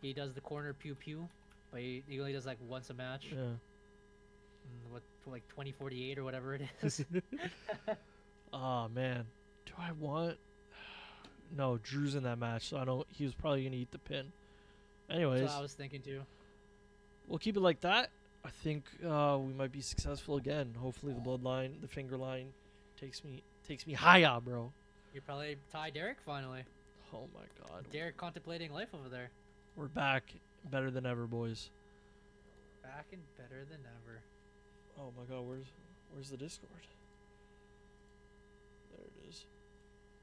He does the corner pew pew, but he only does like once a match. Yeah. What, like 2048 or whatever it is. Oh man. Do I want? No, Drew's in that match, so I don't. He was probably gonna eat the pin. Anyways, That's what I was thinking too. we'll keep it like that. I think we might be successful again. Hopefully, the bloodline, the finger line, takes me higher, bro. You probably tie Derek finally. Oh my God. Derek contemplating life over there. We're back, better than ever, boys. Back and better than ever. Oh my God, where's the Discord? There it is.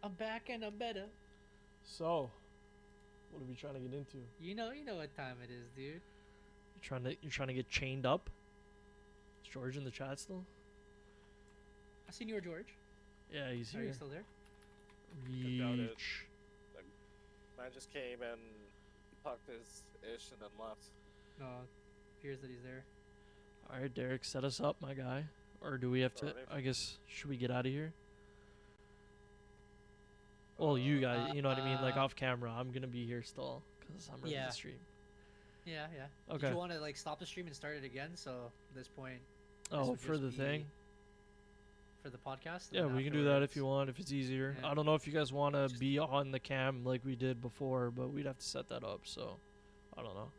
I'm back and I'm better. So, what are we trying to get into? You know what time it is, dude. You're trying to get chained up? Is George in the chat still? I seen you, George. Yeah, he's Are here. you still there? doubt it. Reach. Man just came and talked his ish and then left. No, appears that he's there. All right, Derek, set us up, my guy. Or do we have to? Alright. I guess should we get out of here? Well, you guys, you know what I mean, like off camera. I'm gonna be here still because I'm running Yeah. the stream. Yeah. Okay. Did you want to like stop the stream and start it again? So at this point, Oh, would for just the be thing. for the podcast. and Yeah, then we can do that if afterwards- you want, if it's easier. Yeah. I don't know if you guys want to Just- be on the cam like we did before, but we'd have to set that up. So, I don't know.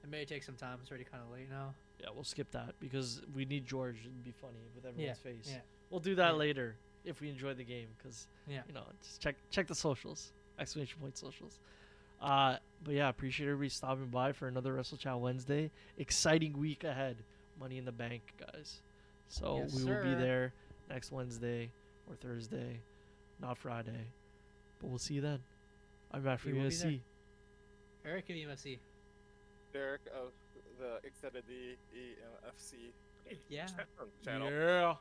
It may take some time. It's already kind of late now. Yeah, we'll skip that because we need George to be funny with everyone's face. Yeah. We'll do that Yeah. later if we enjoy the game because Yeah. you know, just check the socials, exclamation point socials. But yeah, appreciate everybody stopping by for another Wrestle Chat Wednesday. Exciting week ahead. Money in the Bank, guys. So Yes, we will be sir. there next Wednesday or Thursday, not Friday. But we'll see you then. I'm Matt from We will be there. USC. Eric of EMFC. Derek of the extended EMFC Yeah. channel. Yeah.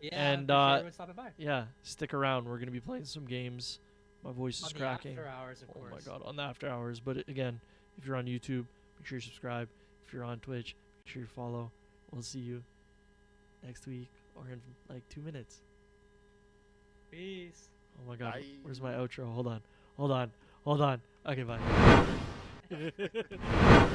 Yeah. And, appreciate everyone stopping by. Yeah, stick around. We're gonna be playing some games. My voice is On the cracking. after hours, of Oh my course. God, on the after hours. But again, if you're on YouTube, make sure you subscribe. If you're on Twitch, make sure you follow. We'll see you next week or in like 2 minutes. Peace. Oh my God, Bye. where's my outro? Hold on. Hold on. Okay, bye.